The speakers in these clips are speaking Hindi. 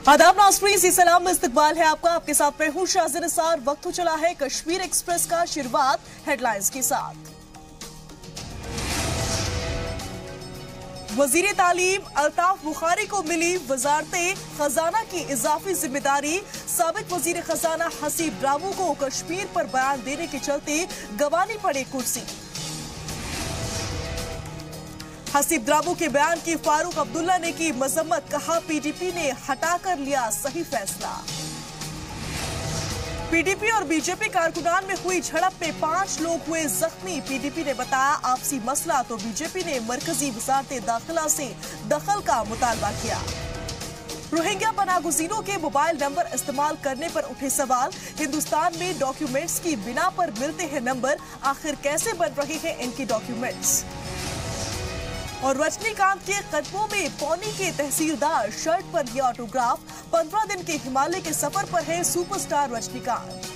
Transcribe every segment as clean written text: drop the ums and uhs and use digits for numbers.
आदाब नाज़रीन, जी सलाम में इस्तकबाल है आपका। आपके साथ मैं हूं शाज़िन निसार। वक्त हो चला है कश्मीर एक्सप्रेस का। शुरुआत हेडलाइंस के साथ। वजीर तालीम अल्ताफ बुखारी को मिली वजारते खजाना की इजाफी जिम्मेदारी। साबिक वजीर खजाना हसीब ड्राबू को कश्मीर पर बयान देने के चलते गंवानी पड़े कुर्सी। हसीब ड्राबू के बयान की फारूक अब्दुल्ला ने की मजम्मत, कहा पीडीपी ने हटाकर लिया सही फैसला। पीडीपी और बीजेपी कारकुनान में हुई झड़प में 5 लोग हुए जख्मी। पीडीपी ने बताया आपसी मसला, तो बीजेपी ने मरकजी वजारत दाखिला से दखल का मुतालबा किया। रोहिंग्या पनागुज़ीनों के मोबाइल नंबर इस्तेमाल करने पर उठे सवाल। हिंदुस्तान में डॉक्यूमेंट्स की बिना पर मिलते हैं नंबर, आखिर कैसे बन रहे हैं इनके डॉक्यूमेंट्स। और रजनीकांत के कदमों में पौनी के तहसीलदार, शर्ट पर लिया ऑटोग्राफ। 15 दिन के हिमालय के सफर पर है सुपरस्टार रजनीकांत।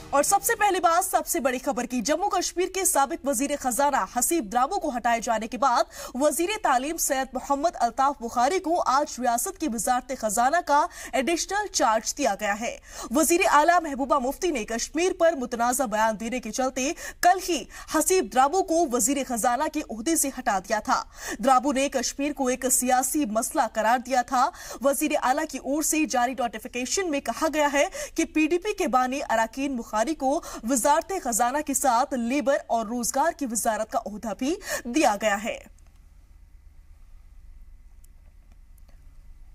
और सबसे पहली बात, सबसे बड़ी खबर की। जम्मू कश्मीर के साबिक वजीर खजाना हसीब ड्राबू को हटाए जाने के बाद वजीर तालीम सैयद मोहम्मद अल्ताफ बुखारी को आज रियासत की वजारत खजाना का एडिशनल चार्ज दिया गया है। वजीर आला महबूबा मुफ्ती ने कश्मीर पर मुतनाज़ा बयान देने के चलते कल ही हसीब ड्राबू को वजीर खजाना के ओहदे से हटा दिया था। ड्राबू ने कश्मीर को एक सियासी मसला करार दिया था। वजीर आला की ओर से जारी नोटिफिकेशन में कहा गया है कि पीडीपी के बानी अराकीन बुखारी को वजारत खजाना के साथ लेबर और रोजगार की वजारत का ओहदा भी दिया गया है।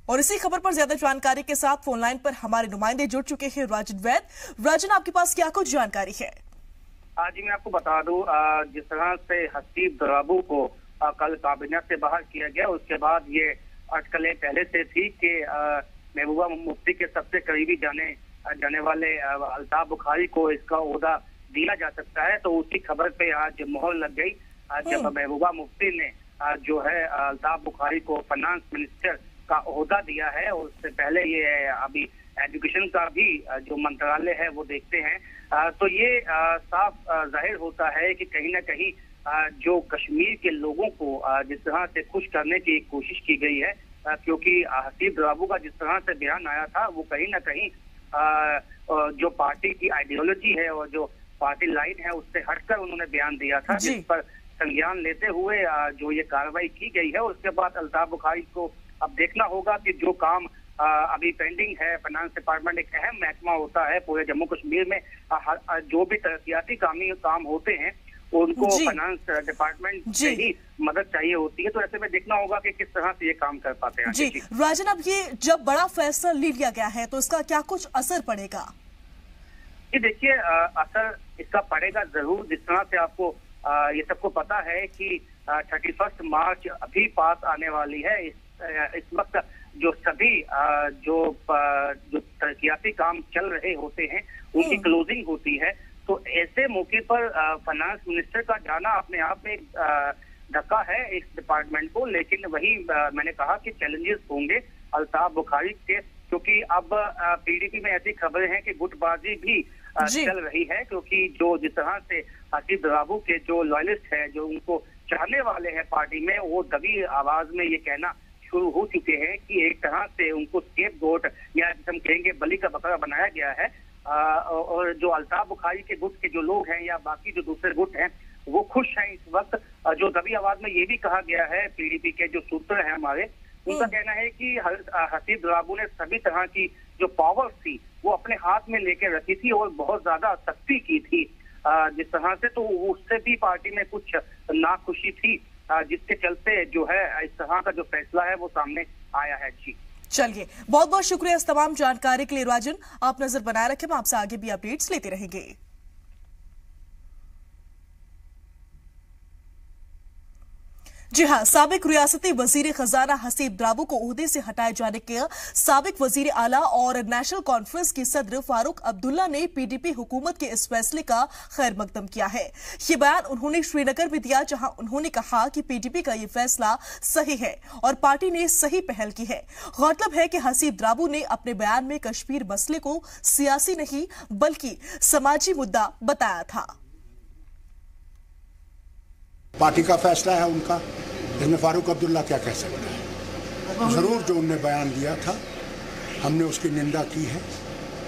और इसी खबर पर ज्यादा जानकारी के साथ फोन लाइन पर हमारे नुमाइंदे जुड़ चुके हैं। राजन वैद। राजन, आपके पास क्या कुछ जानकारी है? जी मैं आपको बता दूं, जिस तरह से हसीब ड्राबू को कल काबिनेट से बाहर किया गया, उसके बाद ये अटकलें पहले से थी कि महबूबा मुफ्ती के सबसे करीबी जाने वाले अल्ताफ बुखारी को इसका ओहदा दिया जा सकता है। तो उसी खबर पे आज मोहर लग गई जब महबूबा मुफ्ती ने जो है अल्ताफ बुखारी को फाइनेंस मिनिस्टर का ओहदा दिया है। और उससे पहले ये अभी एजुकेशन का भी जो मंत्रालय है वो देखते हैं। तो ये साफ जाहिर होता है कि कहीं ना कहीं जो कश्मीर के लोगों को जिस तरह से खुश करने की कोशिश की गई है, क्योंकि हसीब ड्राबू का जिस तरह से बयान आया था वो कहीं ना कहीं जो पार्टी की आइडियोलॉजी है और जो पार्टी लाइन है उससे हटकर उन्होंने बयान दिया था, जिस पर संज्ञान लेते हुए जो ये कार्रवाई की गई है। उसके बाद अल्ताफ बुखारी को अब देखना होगा कि जो काम अभी पेंडिंग है, फाइनेंस डिपार्टमेंट एक अहम महकमा होता है पूरे जम्मू कश्मीर में, जो भी तरक्याती काम होते हैं उनको फाइनेंस डिपार्टमेंट से ही मदद चाहिए होती है। तो ऐसे में देखना होगा कि किस तरह से ये काम कर पाते हैं। जी राजन, अब ये जब बड़ा फैसला ले लिया गया है तो इसका क्या कुछ असर पड़ेगा? जी देखिए, असर इसका पड़ेगा जरूर। जिस तरह से आपको ये सबको पता है कि 31 मार्च अभी पास आने वाली है। इस वक्त जो सभी जो तरक्याती काम चल रहे होते हैं उनकी क्लोजिंग होती है। तो ऐसे मौके पर फाइनेंस मिनिस्टर का जाना अपने आप में धक्का है इस डिपार्टमेंट को। लेकिन वही मैंने कहा कि चैलेंजेस होंगे अल्ताफ बुखारी के, क्योंकि अब पीडीपी में ऐसी खबरें हैं कि गुटबाजी भी चल रही है। क्योंकि जो जिस तरह से हसीब ड्राबू के जो लॉयलिस्ट है, जो उनको चाहने वाले हैं पार्टी में, वो दबी आवाज में ये कहना शुरू हो चुके हैं कि एक तरह से उनको स्केपगोट या हम कहेंगे बलि का बकरा बनाया गया है। और जो अल्ताफ बुखारी के गुट के जो लोग हैं या बाकी जो दूसरे गुट हैं वो खुश हैं इस वक्त। जो दबी आवाज में ये भी कहा गया है, पीडीपी के जो सूत्र हैं हमारे, उनका कहना है कि हसीब ड्राबू ने सभी तरह की जो पावर्स थी वो अपने हाथ में लेकर रखी थी और बहुत ज्यादा सख्ती की थी जिस तरह से। तो उससे भी पार्टी में कुछ नाखुशी थी, जिसके चलते जो है इस तरह का जो फैसला है वो सामने आया है। जी चलिए, बहुत बहुत शुक्रिया इस तमाम जानकारी के लिए राजन। आप नजर बनाए रखें, हम आपसे आगे भी अपडेट्स लेते रहेंगे। जी हां, साबिक रियासती वजीर खजाना हसीब ड्राबू को ओहदे से हटाए जाने के साबिक वजीर आला और नेशनल कॉन्फ्रेंस के सदर फारूक अब्दुल्ला ने पीडीपी हुकूमत के इस फैसले का खैर मकदम किया है। ये बयान उन्होंने श्रीनगर में दिया, जहां उन्होंने कहा कि पीडीपी का ये फैसला सही है और पार्टी ने सही पहल की है। गौरतलब है कि हसीब ड्राबू ने अपने बयान में कश्मीर मसले को सियासी नहीं बल्कि समाजी मुद्दा बताया था। पार्टी का फैसला है उनका, इसमें फारूक अब्दुल्ला क्या कह सकता है। ज़रूर जो उनने बयान दिया था हमने उसकी निंदा की है,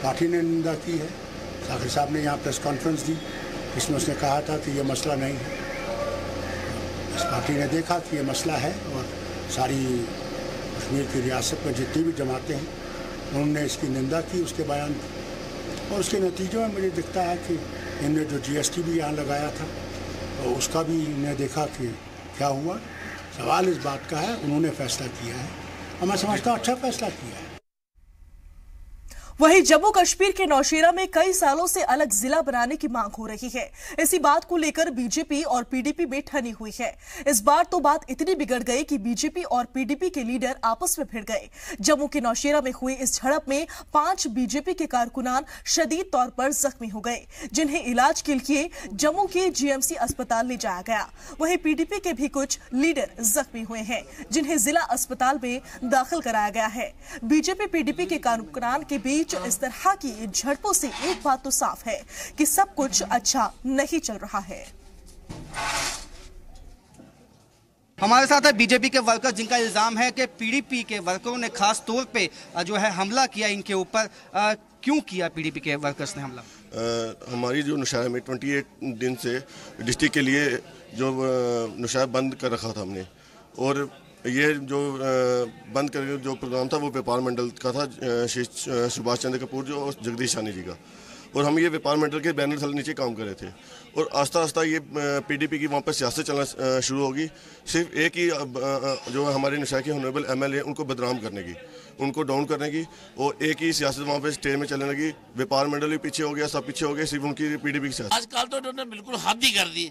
पार्टी ने निंदा की है। साखी साहब ने यहाँ प्रेस कॉन्फ्रेंस दी, इसमें उसने कहा था कि ये मसला नहीं है। इस पार्टी ने देखा कि ये मसला है और सारी कश्मीर की रियासत में जितनी भी जमातें हैं उन्होंने इसकी निंदा की, उसके बयान और उसके नतीजों में मुझे दिखता है कि इनने जो GST भी यहाँ लगाया था तो उसका भी इन्हें देखा कि क्या हुआ। सवाल इस बात का है, उन्होंने फैसला किया है और मैं समझता हूँ अच्छा फैसला किया है। वहीं जम्मू कश्मीर के नौशेरा में कई सालों से अलग जिला बनाने की मांग हो रही है। इसी बात को लेकर बीजेपी और PDP में ठनी हुई है। इस बार तो बात इतनी बिगड़ गई कि बीजेपी और PDP के लीडर आपस में भिड़ गए। जम्मू के नौशेरा में हुई इस झड़प में 5 बीजेपी के कारकुनान शदीद तौर पर जख्मी हो गए, जिन्हें इलाज के लिए जम्मू के GMC अस्पताल ले जाया गया। वहीं PDP के भी कुछ लीडर जख्मी हुए हैं, जिन्हें जिला अस्पताल में दाखिल कराया गया है। बीजेपी PDP के कारकुनान के बीच इस तरह की झड़पों से एक बात तो साफ है कि सब कुछ अच्छा नहीं चल रहा है। हमारे साथ है बीजेपी के वर्कर्स, जिनका इल्जाम है कि PDP के वर्करों ने खास तौर पे जो है हमला किया इनके ऊपर। क्यों किया PDP के वर्कर्स ने हमला? हमारी जो नौशहरा में 28 दिन से डिस्ट्रिक्ट के लिए जो नौशहरा बंद कर रखा था हमने, और ये जो बंद करके जो प्रोग्राम था वो व्यापार मंडल का था, सुभाष चंद्र कपूर जो और जगदीश शानी जी का, और हम ये व्यापार मंडल के बैनर थले नीचे काम कर रहे थे। और आस्ता आस्ता ये PDP की वहाँ पर सियासत चलना शुरू होगी, सिर्फ एक ही जो हमारे नौशहरा के ऑनरेबल MLA उनको बदनाम करने की, उनको डाउन करने की, और एक ही सियासत वहाँ पे स्टेज में चलने लगी। व्यापार मंडल भी पीछे हो गया, सब पीछे हो गए, सिर्फ उनकी PDP की सियासत। आजकल तो इन्होंने बिल्कुल हद ही कर दी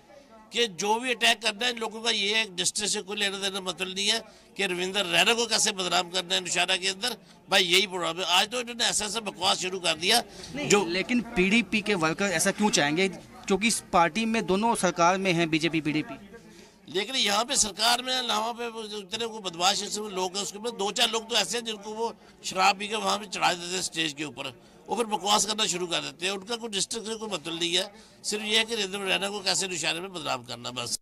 कि जो भी अटैक करना है लोगों का ये डिस्ट्रिक्ट से कोई लेना देना मतलब नहीं है कि रविंदर रैना को कैसे बदनाम करना है नौशहरा के अंदर। भाई यही प्रोग्राम है। आज तो इन्होंने ऐसा बकवास शुरू कर दिया जो। लेकिन PDP के वर्कर ऐसा क्यों चाहेंगे, क्योंकि इस पार्टी में दोनों सरकार में हैं BJP PDP। लेकिन यहाँ पे सरकार में वहाँ पे इतने को बदमाश लोग हैं, उसके बाद 2-4 लोग तो ऐसे हैं जिनको वो शराब पी के वहाँ पे चढ़ा देते हैं स्टेज के ऊपर, वो फिर बकवास करना शुरू कर देते हैं। उनका कोई डिस्ट्रिक्ट से कोई मतलब नहीं है, सिर्फ ये है कि रविंदर रैना को कैसे नौशहरे में बदनाम करना बस।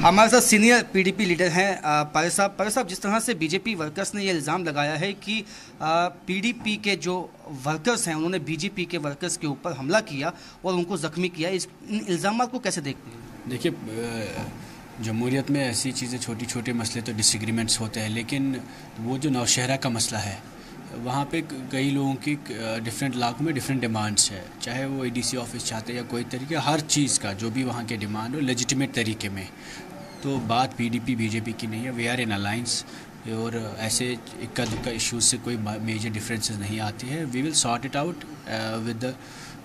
हमारे साथ सीनियर PDP लीडर हैं पारिस साहब, जिस तरह से बीजेपी वर्कर्स ने ये इल्ज़ाम लगाया है कि PDP के जो वर्कर्स हैं उन्होंने BJP के वर्कर्स के ऊपर हमला किया और उनको ज़ख्मी किया, इन इल्ज़ाम को कैसे देखते हैं? देखिए, जमहूरियत में ऐसी चीज़ें छोटी छोटे मसले तो डिसएग्रीमेंट्स होते हैं, लेकिन वो जो नौशहरा का मसला है वहाँ पे कई लोगों की डिफरेंट इलाकों में डिफरेंट डिमांड्स है, चाहे वो ADC ऑफिस चाहते हैं या कोई तरीके, हर चीज़ का जो भी वहाँ के डिमांड हो लेजिटिमेट तरीके में। तो बात PDP BJP की नहीं है, वी आर इन अलायंस, और ऐसे इक्का दुक्का इश्यूज से कोई मेजर डिफरेंसेस नहीं आती है। We will sort it out with the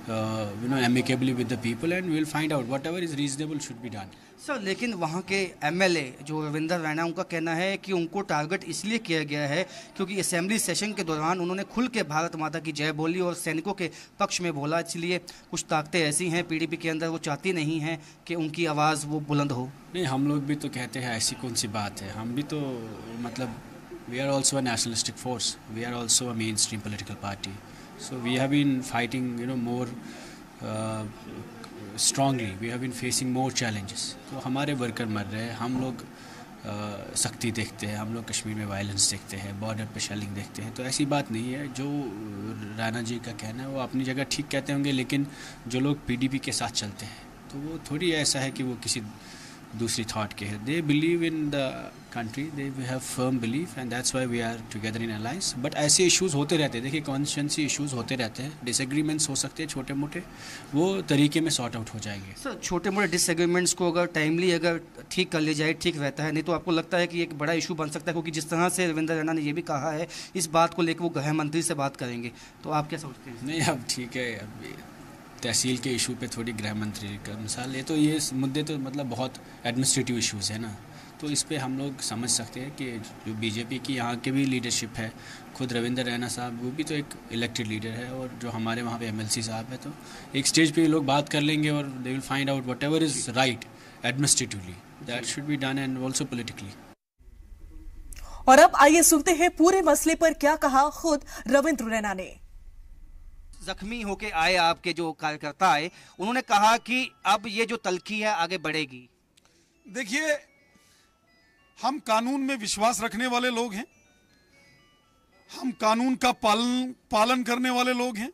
amicably with the people and we will find out whatever is reasonable should be done. Sir, लेकिन वहाँ के MLA जो रविंदर रैना, उनका कहना है कि उनको टारगेट इसलिए किया गया है क्योंकि असेंबली सेशन के दौरान उन्होंने खुल के भारत माता की जय बोली और सैनिकों के पक्ष में बोला, इसलिए कुछ ताकतें ऐसी हैं PDP के अंदर, वो चाहती नहीं हैं कि उनकी आवाज़ वो बुलंद हो। नहीं, हम लोग भी तो कहते हैं, ऐसी कौन सी बात है, हम भी तो मतलब we are also a nationalistic force, we are also a mainstream political party, so we have been fighting more strongly, we have been facing more challenges. तो हमारे वर्कर मर रहे हैं, हम लोग सख्ती देखते हैं, हम लोग कश्मीर में वायलेंस देखते हैं, बॉर्डर पे शेलिंग देखते हैं, तो ऐसी बात नहीं है। जो राणा जी का कहना है वो अपनी जगह ठीक कहते होंगे, लेकिन जो लोग PDP के साथ चलते हैं तो वो थोड़ी ऐसा है कि वो किसी दूसरी थॉट के हैं। They believe in the country, they have firm belief and that's why we are together in alliance. But ऐसे इश्यूज़ होते रहते हैं, देखिए कॉन्स्टिट्यूंसी इश्यूज़ होते रहते हैं, डिसएग्रीमेंट्स हो सकते हैं छोटे मोटे, वो तरीके में सॉर्ट आउट हो जाएंगे। सर, छोटे मोटे डिसएग्रीमेंट्स को अगर टाइमली अगर ठीक कर लिया जाए ठीक रहता है, नहीं तो आपको लगता है कि एक बड़ा इशू बन सकता है? क्योंकि जिस तरह से रविंदर रैना ने ये भी कहा है, इस बात को लेकर वो गृह मंत्री से बात करेंगे, तो आप क्या सोचते हैं? नहीं, अब ठीक है, अब तहसील के इशू पे थोड़ी गृह मंत्री का मिसाल, ये मुद्दे तो मतलब बहुत एडमिनिस्ट्रेटिव इश्यूज़ है ना, तो इस पे हम लोग समझ सकते हैं कि जो BJP की यहाँ के भी लीडरशिप है, खुद रविंदर रैना साहब वो भी तो एक इलेक्टेड लीडर है, और जो हमारे वहाँ पे MLC साहब है, तो एक स्टेज पे लोग बात कर लेंगे और they will find out what ever is right administratively, that should be done and also politically. और अब आइए सुनते हैं पूरे मसले पर क्या कहा खुद रविंद्र रैना ने। जख्मी होके आए आपके जो कार्यकर्ता आए, उन्होंने कहा कि अब ये जो तल्खी है आगे बढ़ेगी। देखिए, हम कानून में विश्वास रखने वाले लोग हैं, हम कानून का पालन करने वाले लोग हैं,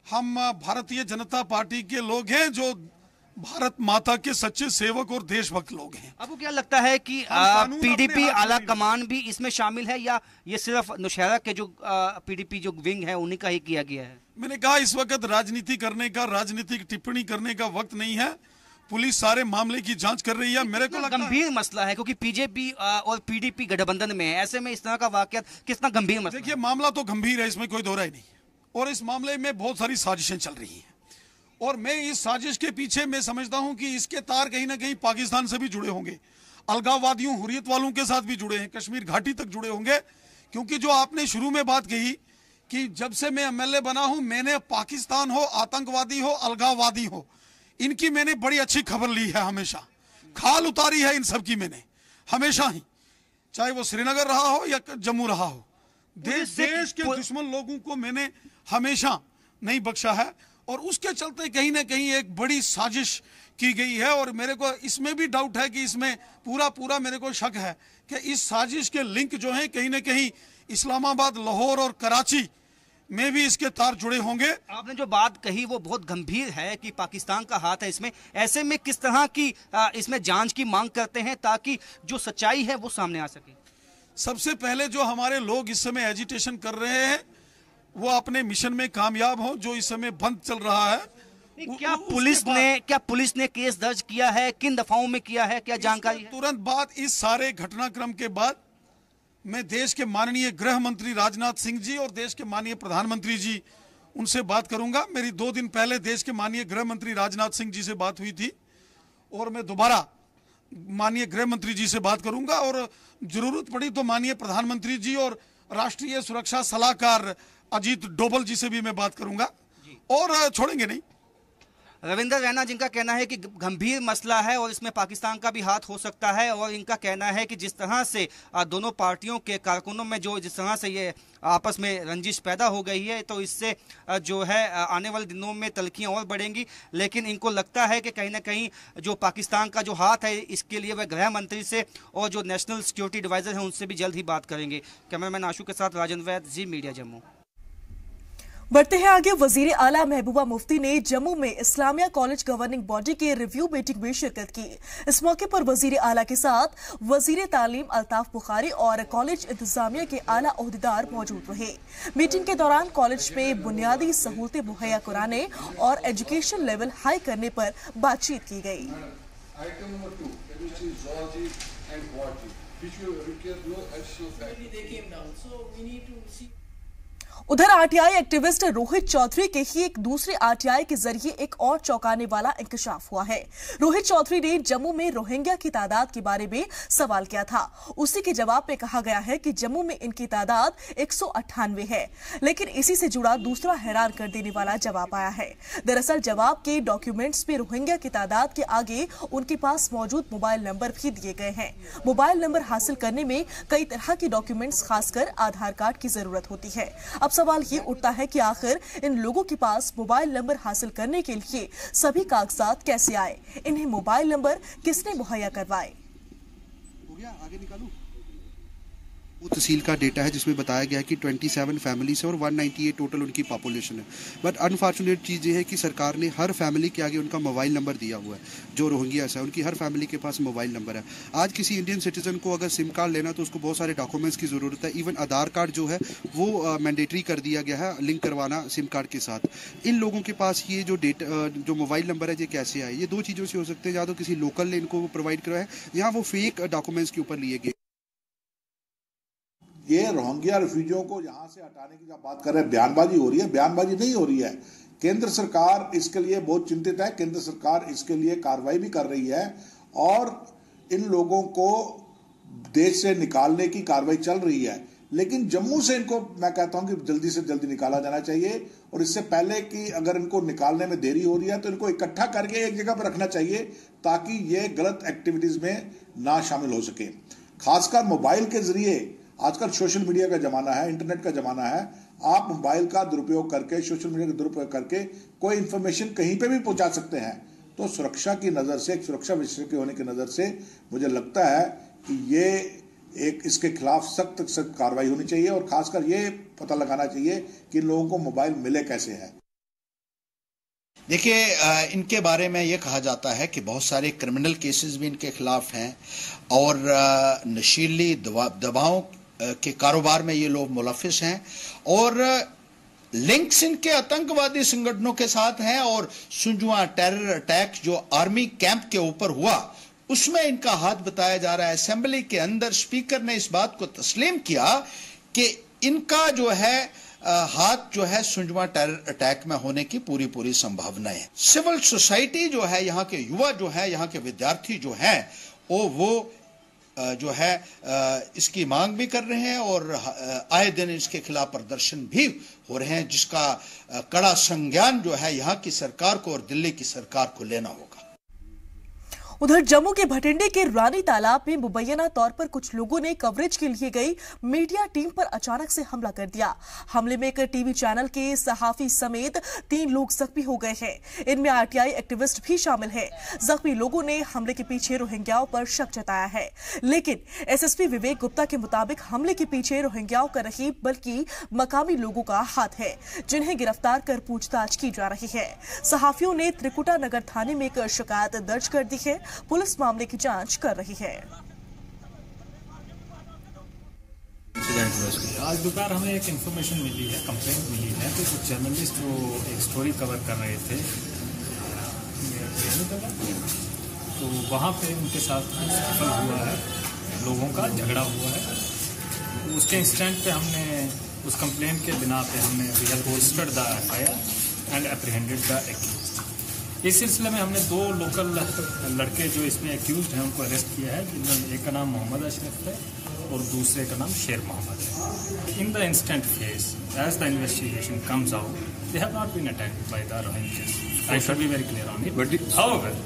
हम भारतीय जनता पार्टी के लोग हैं जो भारत माता के सच्चे सेवक और देशभक्त लोग हैं। आपको क्या लगता है कि पीडीपी आला कमान भी इसमें शामिल है या ये सिर्फ नौशहरा के जो पीडीपी जो विंग है उन्हीं का ही किया गया है? मैंने कहा इस वक्त राजनीति करने का, राजनीतिक टिप्पणी करने का वक्त नहीं है। पुलिस सारे मामले की जांच कर रही है। मेरे को लगता गंभीर मसला है क्योंकि बीजेपी और पीडीपी गठबंधन में है, ऐसे में इस तरह का वाकया कितना गंभीर मसला? देखिए, मामला तो गंभीर है, इसमें कोई दो राय नहीं, और इस मामले में बहुत सारी साजिशें चल रही हैं, और मैं इस साजिश के पीछे मैं समझता हूं कि इसके तार कहीं ना कहीं पाकिस्तान से भी जुड़े होंगे, अलगाववादियों, हुर्रियत वालों के साथ भी जुड़े हैं, कश्मीर घाटी तक जुड़े होंगे। क्योंकि जो आपने शुरू में बात कही कि जब से मैं एमएलए बना हूं, मैंने पाकिस्तान हो, आतंकवादी हो, अलगाववादी हो, इनकी मैंने बड़ी अच्छी खबर ली है, हमेशा खाल उतारी है इन सब की मैंने, हमेशा ही, चाहे वो श्रीनगर रहा हो या जम्मू रहा हो। देश के दुश्मन लोगों को मैंने हमेशा नहीं बख्शा है, और उसके चलते कहीं ना कहीं एक बड़ी साजिश की गई है। और मेरे को इसमें भी डाउट है कि इसमें पूरा मेरे को शक है कि इस साजिश के लिंक जो हैं कहीं ना कहीं इस्लामाबाद, लाहौर और कराची में भी इसके तार जुड़े होंगे। आपने जो बात कही वो बहुत गंभीर है कि पाकिस्तान का हाथ है इसमें। ऐसे में किस तरह की इसमें जांच की मांग करते हैं ताकि जो सच्चाई है वो सामने आ सके? सबसे पहले जो हमारे लोग इस समय एजिटेशन कर रहे हैं वो अपने मिशन में कामयाब हो, जो इस समय बंद चल रहा है। क्या पुलिस ने केस दर्ज किया है? किन दफाओं में किया है? क्या जानकारी है? तुरंत बाद इस सारे घटनाक्रम के बाद मैं देश के माननीय गृह मंत्री राजनाथ सिंह जी और देश के माननीय प्रधानमंत्री जी, उनसे बात करूंगा। मेरी 2 दिन पहले देश के माननीय गृह मंत्री राजनाथ सिंह जी से बात हुई थी, और मैं दोबारा माननीय गृह मंत्री जी से बात करूंगा, और जरूरत पड़ी तो माननीय प्रधानमंत्री जी और राष्ट्रीय सुरक्षा सलाहकार अजीत डोभाल जी से भी मैं बात करूंगा, और छोड़ेंगे नहीं। रविंदर रैना, जिनका कहना है कि गंभीर मसला है और इसमें पाकिस्तान का भी हाथ हो सकता है, और इनका कहना है कि जिस तरह से दोनों पार्टियों के कारकुनों में जिस तरह से ये आपस में रंजिश पैदा हो गई है, तो इससे जो है आने वाले दिनों में तल्खियां और बढ़ेंगी। लेकिन इनको लगता है कि कहीं ना कहीं जो पाकिस्तान का जो हाथ है इसके लिए वह गृह मंत्री से और जो नेशनल सिक्योरिटी एडवाइजर हैं उनसे भी जल्द ही बात करेंगे। कैमरामैन आशु के साथ राजन वैद, जी मीडिया, जम्मू। बढ़ते हैं आगे। वजीर आला महबूबा मुफ्ती ने जम्मू में इस्लामिया कॉलेज गवर्निंग बॉडी के रिव्यू मीटिंग में शिरकत की। इस मौके पर वजीर आला के साथ वजीर तालीम अल्ताफ बुखारी और कॉलेज इंतजामिया के आला ओहदेदार मौजूद रहे। मीटिंग के दौरान कॉलेज में बुनियादी सहूलतें मुहैया कराने और एजुकेशन लेवल हाई करने पर बातचीत की गई। उधर आरटीआई एक्टिविस्ट रोहित चौधरी के ही एक दूसरे आरटीआई के जरिए एक और चौंकाने वाला इंकशाफ हुआ है। रोहित चौधरी ने जम्मू में रोहिंग्या की तादाद के बारे में सवाल किया था। उसी के जवाब में कहा गया है कि जम्मू में इनकी तादाद 198 है, लेकिन इसी से जुड़ा दूसरा हैरान कर देने वाला जवाब आया है। दरअसल जवाब के डॉक्यूमेंट्स में रोहिंग्या की तादाद के आगे उनके पास मौजूद मोबाइल नंबर भी दिए गए हैं। मोबाइल नंबर हासिल करने में कई तरह के डॉक्यूमेंट्स, खासकर आधार कार्ड की जरूरत होती है। अब सवाल ये उठता है कि आखिर इन लोगों के पास मोबाइल नंबर हासिल करने के लिए सभी कागजात कैसे आए? इन्हें मोबाइल नंबर किसने मुहैया करवाए? हो गया, आगे निकालूं। वो तहसील का डेटा है जिसमें बताया गया है कि 27 फैमिलीज है और 198 टोटल उनकी पॉपुलेशन है। बट अनफॉर्चुनेट चीज़ ये है कि सरकार ने हर फैमिली के आगे उनका मोबाइल नंबर दिया हुआ है। जो रोहिंग्यास है उनकी हर फैमिली के पास मोबाइल नंबर है। आज किसी इंडियन सिटीजन को अगर सिम कार्ड लेना तो उसको बहुत सारे डॉक्यूमेंट्स की ज़रूरत है। इवन आधार कार्ड जो है वो मैंडेटरी कर दिया गया है, लिंक करवाना सिम कार्ड के साथ। इन लोगों के पास ये जो डेटा, जो मोबाइल नंबर है, ये कैसे आए? ये 2 चीज़ों से हो सकते हैं। या तो किसी लोकल ने इनको प्रोवाइड कराया, यहाँ वो फेक डॉक्यूमेंट्स के ऊपर लिए गए। ये रोहिंग्या रिफ्यूजियों को यहाँ से हटाने की जब बात कर रहे हैं, बयानबाजी हो रही है। बयानबाजी नहीं हो रही है। केंद्र सरकार इसके लिए बहुत चिंतित है। केंद्र सरकार इसके लिए कार्रवाई भी कर रही है और इन लोगों को देश से निकालने की कार्रवाई चल रही है। लेकिन जम्मू से इनको मैं कहता हूं कि जल्दी से जल्दी निकाला जाना चाहिए, और इससे पहले कि अगर इनको निकालने में देरी हो रही है तो इनको इकट्ठा करके एक जगह पर रखना चाहिए ताकि ये गलत एक्टिविटीज में ना शामिल हो सके। खासकर मोबाइल के जरिए, आजकल सोशल मीडिया का जमाना है, इंटरनेट का जमाना है। आप मोबाइल का दुरुपयोग करके, सोशल मीडिया का दुरुपयोग करके कोई इंफॉर्मेशन कहीं पे भी पहुंचा सकते हैं। तो सुरक्षा की नजर से, एक सुरक्षा विषय के होने की नजर से मुझे लगता है कि ये एक इसके खिलाफ सख्त सख्त कार्रवाई होनी चाहिए और खासकर ये पता लगाना चाहिए कि इन लोगों को मोबाइल मिले कैसे हैं। देखिए, इनके बारे में ये कहा जाता है कि बहुत सारे क्रिमिनल केसेस भी इनके खिलाफ हैं और नशीली दवाओं के कारोबार में ये लोग मुलविस हैं और लिंक्स इनके आतंकवादी संगठनों के साथ हैं। और सुंजुआ टेरर अटैक जो आर्मी कैंप के ऊपर हुआ उसमें इनका हाथ बताया जा रहा है। असेंबली के अंदर स्पीकर ने इस बात को तस्लीम किया कि इनका जो है हाथ जो है सुंजुआ टेरर अटैक में होने की पूरी संभावना है। सिविल सोसाइटी जो है, यहाँ के युवा जो है, यहाँ के विद्यार्थी जो हैं वो जो है इसकी मांग भी कर रहे हैं और आए दिन इसके खिलाफ प्रदर्शन भी हो रहे हैं, जिसका कड़ा संज्ञान जो है यहाँ की सरकार को और दिल्ली की सरकार को लेना होगा। उधर जम्मू के भटिंडे के रानी तालाब में मुबैना तौर पर कुछ लोगों ने कवरेज के लिए गई मीडिया टीम पर अचानक से हमला कर दिया। हमले में एक टीवी चैनल के सहाफी समेत 3 लोग जख्मी हो गए हैं। इनमें आरटीआई एक्टिविस्ट भी शामिल है। जख्मी लोगों ने हमले के पीछे रोहिंग्याओं पर शक जताया है, लेकिन एसएसपी विवेक गुप्ता के मुताबिक हमले के पीछे रोहिंग्याओं का नहीं बल्कि मकामी लोगों का हाथ है, जिन्हें गिरफ्तार कर पूछताछ की जा रही है। सहाफियों ने त्रिकुटा नगर थाने में एक शिकायत दर्ज कर दी है। पुलिस मामले की जांच कर रही है। आज दोपहर हमें एक इन्फॉर्मेशन मिली है, कंप्लेंट मिली है कि कुछ जर्नलिस्ट जो एक स्टोरी कवर कर रहे थे तो वहाँ पे उनके साथ सफल हुआ है, लोगों का झगड़ा हुआ है। तो उसके इंस्टेंट पे हमने उस कंप्लेंट के बिना पे हमने we have registered the FIR and apprehended the accused. इस सिलसिले में हमने 2 लोकल लड़के जो इसमें एक्यूज्ड हैं उनको अरेस्ट किया है, जिनमें एक का नाम मोहम्मद अशरफ है और दूसरे का नाम शेर मोहम्मद है। In the instant phase as the investigation comes out they have not been attacked by the Rohingyas. I should be very clear on it, but however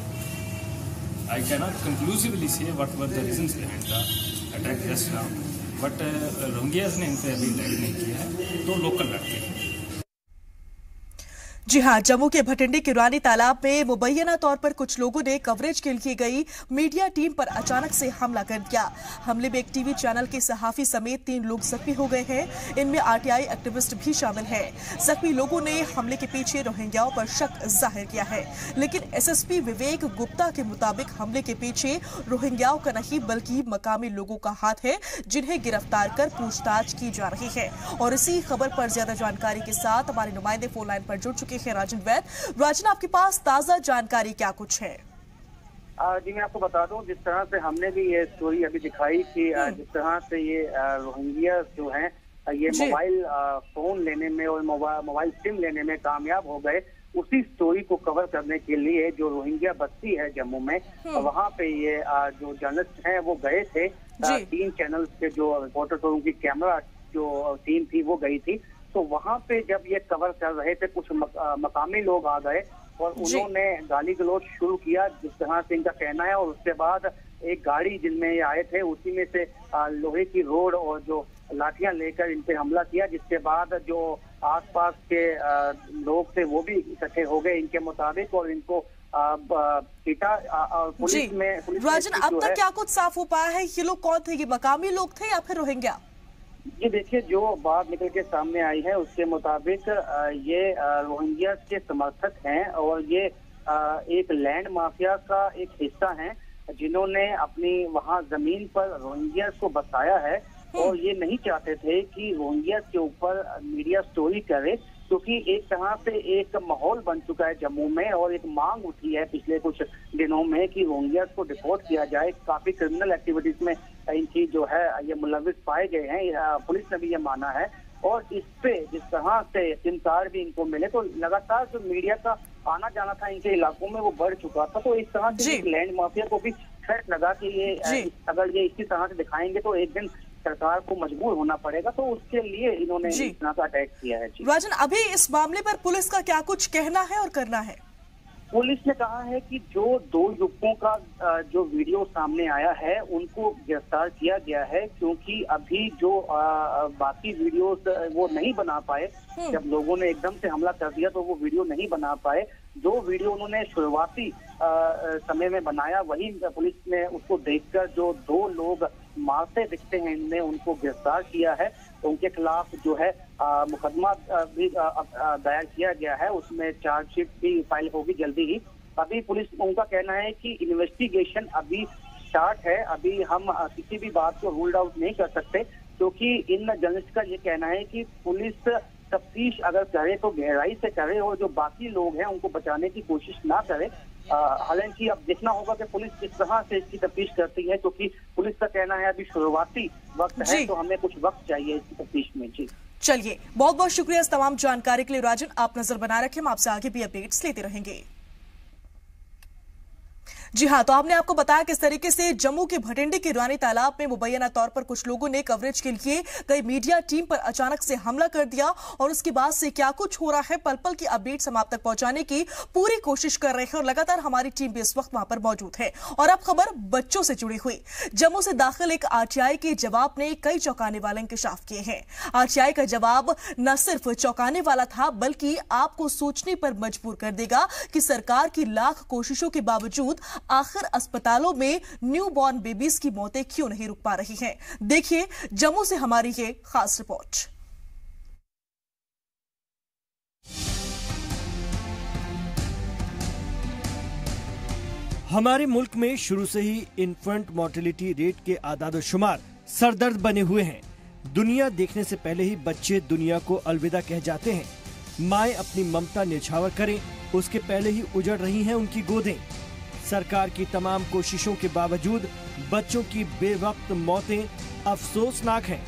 I cannot conclusively say what were the reasons behind the attack just now, but Rohingyas ने इन पे अभी लैंड नहीं किया है। 2 लोकल लड़के हैं। जी हां, जम्मू के भटिंडे के रानी तालाब में मुबैना तौर पर कुछ लोगों ने कवरेज के लिए गई मीडिया टीम पर अचानक से हमला कर दिया। हमले में एक टीवी चैनल के सहाफी समेत 3 लोग जख्मी हो गए हैं। इनमें आरटीआई एक्टिविस्ट भी शामिल है। जख्मी लोगों ने हमले के पीछे रोहिंग्याओं पर शक जाहिर किया है, लेकिन एसएसपी विवेक गुप्ता के मुताबिक हमले के पीछे रोहिंग्याओं का नहीं बल्कि मकामी लोगों का हाथ है, जिन्हें गिरफ्तार कर पूछताछ की जा रही है। और इसी खबर पर ज्यादा जानकारी के साथ हमारे नुमाइंदे फोन लाइन पर जुड़ चुके हैं राजन वैद। राजन, आपके पास ताजा जानकारी क्या कुछ है? जी मैं आपको बता दूं, जिस तरह से हमने भी ये स्टोरी अभी दिखाई कि जिस तरह से ये रोहिंग्या जो हैं ये मोबाइल फोन लेने में और मोबाइल सिम लेने में कामयाब हो गए, उसी स्टोरी को कवर करने के लिए जो रोहिंग्या बस्ती है जम्मू में, वहाँ पे ये जो जर्नलिस्ट हैं वो गए थे। 3 चैनल के जो रिपोर्टर्स और उनकी कैमरा जो टीम थी वो गई थी। तो वहाँ पे जब ये कवर कर रहे थे कुछ मकामी लोग आ गए और उन्होंने गाली गलौज शुरू किया, जिस तरह से इनका कहना है। और उसके बाद एक गाड़ी जिनमें ये आए थे उसी में से लोहे की रोड और जो लाठियां लेकर इन पे हमला किया, जिसके बाद जो आसपास के लोग थे वो भी इकट्ठे हो गए इनके मुताबिक और इनको पीटा। पुलिस में राजन, अब तक क्या कुछ साफ हो पाया है? ये लोग कौन थे? ये मकामी लोग थे या फिर रोहिंग्या? ये देखिए, जो बात निकल के सामने आई है उसके मुताबिक ये रोहिंग्या के समर्थक हैं और ये एक लैंड माफिया का एक हिस्सा हैं, जिन्होंने अपनी वहाँ जमीन पर रोहिंग्या को बसाया है और ये नहीं चाहते थे कि रोहिंग्या के ऊपर मीडिया स्टोरी करे, क्योंकि एक तरह से एक माहौल बन चुका है जम्मू में और एक मांग उठी है पिछले कुछ दिनों में कि रोहिंग्या को डिपोर्ट किया जाए। काफी क्रिमिनल एक्टिविटीज में इनकी जो है ये मुलविस पाए गए हैं, पुलिस ने भी ये माना है। और इस पे जिस तरह से सिमकार भी इनको मिले तो लगातार जो मीडिया का आना जाना था इनके इलाकों में वो बढ़ चुका था। तो इस तरह से लैंड माफिया को भी थ्रेट लगा कि ये अगर ये इसी तरह से दिखाएंगे तो एक दिन सरकार को मजबूर होना पड़ेगा, तो उसके लिए इन्होंने इस तरह का अटैक किया है। राजन, अभी इस मामले पर पुलिस का क्या कुछ कहना है और करना है? पुलिस ने कहा है कि जो 2 युवकों का जो वीडियो सामने आया है उनको गिरफ्तार किया गया है, क्योंकि अभी जो बाकी वीडियोस वो नहीं बना पाए। जब लोगों ने एकदम से हमला कर दिया तो वो वीडियो नहीं बना पाए। जो वीडियो उन्होंने शुरुआती समय में बनाया, वही पुलिस ने उसको देखकर जो 2 लोग मारते दिखते हैं इनने उनको गिरफ्तार किया है। तो उनके खिलाफ जो है मुकदमा भी दायर किया गया है, उसमें चार्जशीट भी फाइल होगी जल्दी ही। अभी पुलिस उनका कहना है कि इन्वेस्टिगेशन अभी स्टार्ट है, अभी हम किसी भी बात को रूल्ड आउट नहीं कर सकते, क्योंकि इन जर्नलिस्ट का ये कहना है कि पुलिस तफ्तीश अगर करे तो गहराई से करे और जो बाकी लोग हैं उनको बचाने की कोशिश ना करे। हालांकि अब देखना होगा कि पुलिस किस तरह से इसकी तफ्तीश करती है, क्योंकि पुलिस का कहना है अभी शुरुआती वक्त है, तो हमें कुछ वक्त चाहिए इसकी तफ्तीश में। जी चलिए, बहुत बहुत शुक्रिया इस तमाम जानकारी के लिए राजन। आप नजर बना रखें, हम आपसे आगे भी अपडेट्स लेते रहेंगे। जी हां, तो आपने आपको बताया किस तरीके से जम्मू के भटिंडे के रानी तालाब में मुबैना तौर पर कुछ लोगों ने कवरेज के लिए गई मीडिया टीम पर अचानक से हमला कर दिया और उसके बाद से क्या कुछ हो रहा है, पल पल की अपडेट्स हम आप तक पहुंचाने की पूरी कोशिश कर रहे हैं और लगातार हमारी टीम भी इस वक्त वहां पर मौजूद है। और अब खबर बच्चों से जुड़ी हुई। जम्मू से दाखिल एक आरटीआई के जवाब ने कई चौंकाने वाले इंकशाफ किए हैं। आरटीआई का जवाब न सिर्फ चौंकाने वाला था, बल्कि आपको सोचने पर मजबूर कर देगा कि सरकार की लाख कोशिशों के बावजूद आखिर अस्पतालों में न्यूबॉर्न बेबीज की मौतें क्यों नहीं रुक पा रही हैं। देखिए जम्मू से हमारी ये खास रिपोर्ट। हमारे मुल्क में शुरू से ही इन्फेंट मोर्टेलिटी रेट के आदाद-ओ-शुमार सरदर्द बने हुए हैं। दुनिया देखने से पहले ही बच्चे दुनिया को अलविदा कह जाते हैं। माएं अपनी ममता न्यौछावर करें, उसके पहले ही उजड़ रही हैं उनकी गोदें। सरकार की तमाम कोशिशों के बावजूद बच्चों की बेवक्त मौतें अफसोसनाक हैं।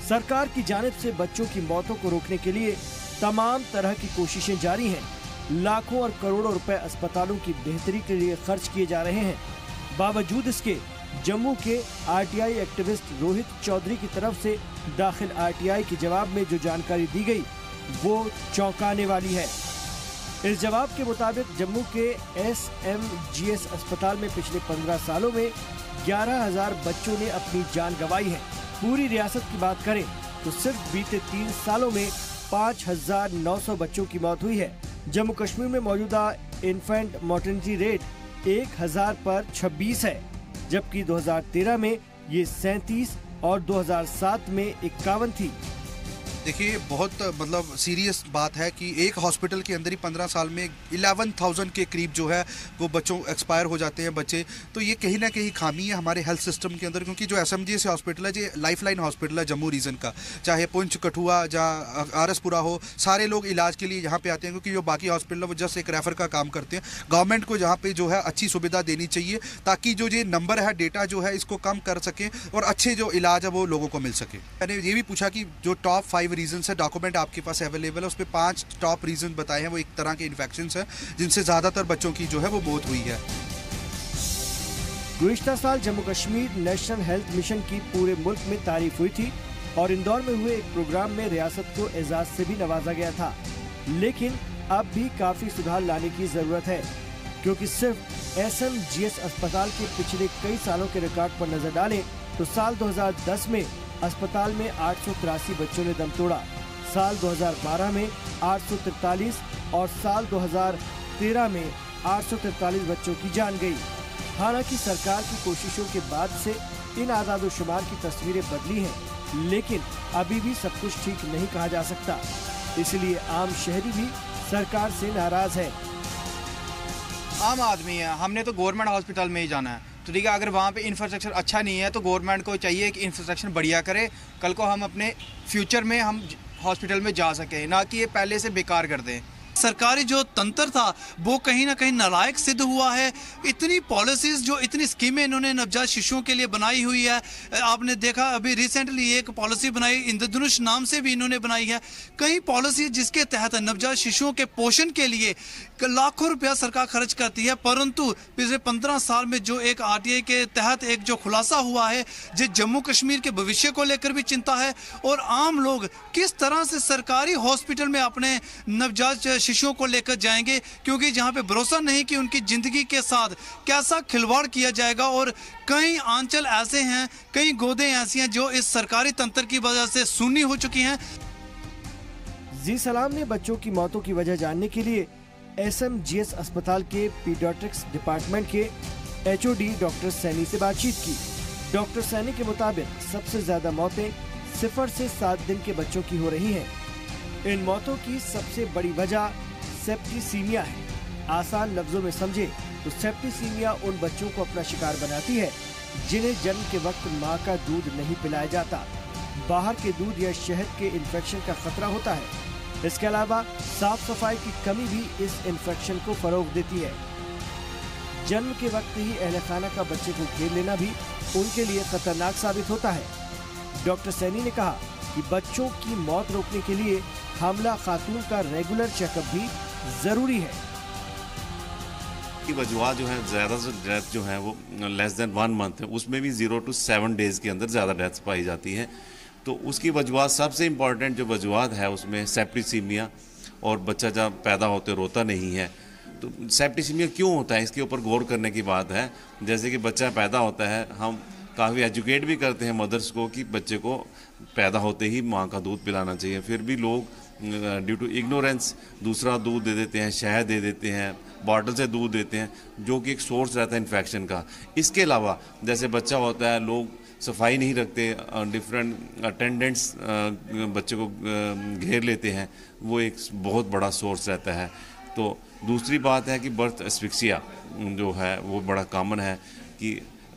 सरकार की जानिब से बच्चों की मौतों को रोकने के लिए तमाम तरह की कोशिशें जारी हैं। लाखों और करोड़ों रुपए अस्पतालों की बेहतरी के लिए खर्च किए जा रहे हैं। बावजूद इसके जम्मू के आरटीआई एक्टिविस्ट रोहित चौधरी की तरफ से दाखिल आरटीआई के जवाब में जो जानकारी दी गई वो चौंकाने वाली है। इस जवाब के मुताबिक जम्मू के SMGS अस्पताल में पिछले 15 सालों में 11,000 बच्चों ने अपनी जान गंवाई है। पूरी रियासत की बात करें तो सिर्फ बीते 3 सालों में 5,900 बच्चों की मौत हुई है। जम्मू कश्मीर में मौजूदा इन्फेंट मोर्टेलिटी रेट 1,000 पर 26 है, जबकि 2013 में ये 37 और 2007 में 51 थी। देखिए बहुत मतलब सीरियस बात है कि एक हॉस्पिटल के अंदर ही 15 साल में 11,000 के करीब जो है वो बच्चों एक्सपायर हो जाते हैं बच्चे। तो ये कहीं ना कहीं खामी है हमारे हेल्थ सिस्टम के अंदर, क्योंकि जो SMGS हॉस्पिटल है, जो लाइफलाइन हॉस्पिटल है जम्मू रीजन का, चाहे पुंछ, कठुआ, जहाँ RSपुरा हो, सारे लोग इलाज के लिए यहाँ पे आते हैं, क्योंकि जो बाकी हॉस्पिटल है वो जस्ट एक रेफर का काम करते हैं। गवर्नमेंट को यहाँ पे जो है अच्छी सुविधा देनी चाहिए, ताकि जो ये नंबर है, डेटा जो है, इसको कम कर सकें और अच्छे जो इलाज है वो लोगों को मिल सके। मैंने ये भी पूछा कि जो टॉप 5 रीजन है, डॉक्यूमेंट आपके पास अवेलेबल है, उस पे 5 टॉप रीजन बताए हैं। वो एक तरह के इन्फेक्शंस हैं जिनसे ज्यादातर बच्चों की जो है वो मौत हुई है। गुज़िश्ता साल Jammu Kashmir national health mission की पूरे मुल्क में तारीफ हुई थी और इंदौर में हुए एक प्रोग्राम में रियासत को एजाज से भी नवाजा गया था। लेकिन अब भी काफी सुधार लाने की जरूरत है, क्योंकि सिर्फ SMGS अस्पताल के पिछले कई सालों के रिकॉर्ड पर नजर डालें तो साल 2010 में अस्पताल में 883 बच्चों ने दम तोड़ा, साल 2012 में 843 और साल 2013 में 843 बच्चों की जान गई। हालांकि सरकार की कोशिशों के बाद से इन आदाद-ओ-शुमार की तस्वीरें बदली हैं, लेकिन अभी भी सब कुछ ठीक नहीं कहा जा सकता। इसलिए आम शहरी भी सरकार से नाराज है। आम आदमी है, हमने तो गवर्नमेंट हॉस्पिटल में ही जाना है, तो ठीक है, अगर वहाँ पे इंफ्रास्ट्रक्चर अच्छा नहीं है तो गवर्नमेंट को चाहिए कि इंफ्रास्ट्रक्चर बढ़िया करे, कल को हम अपने फ्यूचर में हम हॉस्पिटल में जा सकें, ना कि ये पहले से बेकार कर दें। सरकारी जो तंत्र था वो कहीं ना कहीं नालायक सिद्ध हुआ है। इतनी पॉलिसीज, जो इतनी स्कीमें इन्होंने नवजात शिशुओं के लिए बनाई हुई है, आपने देखा अभी रिसेंटली एक पॉलिसी बनाई, इंद्रधनुष नाम से भी इन्होंने बनाई है। कई पॉलिसी जिसके तहत नवजात शिशुओं के पोषण के लिए लाखों रुपया सरकार खर्च करती है, परंतु पिछले 15 साल में जो एक RTI के तहत एक जो खुलासा हुआ है, जो जम्मू कश्मीर के भविष्य को लेकर भी चिंता है और आम लोग किस तरह से सरकारी हॉस्पिटल में अपने नवजात शिशुओं को लेकर जाएंगे, क्योंकि जहां पे भरोसा नहीं कि उनकी ज़िंदगी के साथ कैसा खिलवाड़ किया जाएगा। और कई आंचल ऐसे हैं, कई गोदें ऐसी हैं जो इस सरकारी तंत्र की वजह से सुन्नी हो चुकी हैं। जी सलाम ने बच्चों की मौतों की वजह जानने के लिए SMGS अस्पताल के पीडियाट्रिक्स डिपार्टमेंट के HOD डॉक्टर सैनी से बातचीत की। डॉक्टर सैनी के मुताबिक सबसे ज्यादा मौतें 0 से 7 दिन के बच्चों की हो रही हैं। इन मौतों की सबसे बड़ी वजह सेप्टिसीमिया है। आसान लफ्जों में समझे तो सेप्टिसीमिया उन बच्चों को अपना शिकार बनाती है जिन्हें जन्म के वक्त माँ का दूध नहीं पिलाया जाता। बाहर के दूध या शहद के इन्फेक्शन का खतरा होता है। इसके अलावा साफ सफाई की कमी भी इस इन्फेक्शन को फरोग देती है। जन्म के वक्त ही अहले खाना का बच्चे को घेर लेना भी उनके लिए खतरनाक साबित होता है। डॉक्टर सैनी ने कहा कि बच्चों की मौत रोकने के लिए हामला खातून का रेगुलर चेकअप भी जरूरी है। की वजूहत जो है ज़्यादा से डेथ जो है वो लेस देन 1 मंथ है, उसमें भी 0 to 7 डेज़ के अंदर ज़्यादा डेथ्स पाई जाती हैं। तो उसकी वजूहत सबसे इम्पॉर्टेंट जो वजूहत है उसमें सेप्टिसीमिया, और बच्चा जब पैदा होते रोता नहीं है। तो सेप्टिसीमिया क्यों होता है, इसके ऊपर गौर करने की बात है। जैसे कि बच्चा पैदा होता है, हम काफ़ी एजुकेट भी करते हैं मदर्स को कि बच्चे को पैदा होते ही माँ का दूध पिलाना चाहिए, फिर भी लोग ड्यू टू इग्नोरेंस दूसरा दूध दे देते हैं, शहद दे देते हैं, बॉटल से दूध देते हैं, जो कि एक सोर्स रहता है इन्फेक्शन का। इसके अलावा जैसे बच्चा होता है, लोग सफाई नहीं रखते, डिफरेंट अटेंडेंट्स बच्चे को घेर लेते हैं, वो एक बहुत बड़ा सोर्स रहता है। तो दूसरी बात है कि बर्थ एस्फिक्सिया जो है वो बड़ा कॉमन है कि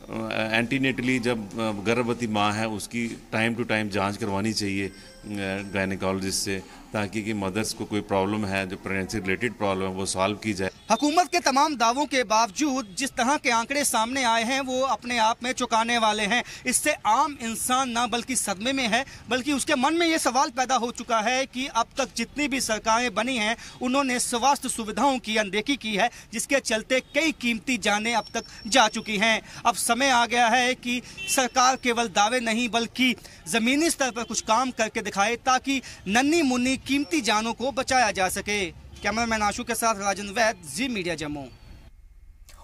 एंटीनेटली जब गर्भवती माँ है उसकी टाइम टू टाइम जांच करवानी चाहिए गायनेकोलॉजिस्ट से, ताकि कि मदर्स को कोई प्रॉब्लम है जो प्रेगनेंसी रिलेटेड प्रॉब्लम है वो सॉल्व की जाए। हुकूमत के तमाम दावों के बावजूद जिस तरह के आंकड़े सामने आए हैं वो अपने आप में चौंकाने वाले हैं। इससे आम इंसान ना बल्कि सदमे में है, बल्कि उसके मन में ये सवाल पैदा हो चुका है कि अब तक जितनी भी सरकारें बनी हैं उन्होंने स्वास्थ्य सुविधाओं की अनदेखी की है, जिसके चलते कई कीमती जानें अब तक जा चुकी हैं। अब समय आ गया है कि सरकार केवल दावे नहीं बल्कि ज़मीनी स्तर पर कुछ काम करके दिखाए, ताकि नन्ही मुन्नी कीमती जानों को बचाया जा सके। कैमरामैन आशु के साथ राजन वैद, जी मीडिया जम्मू।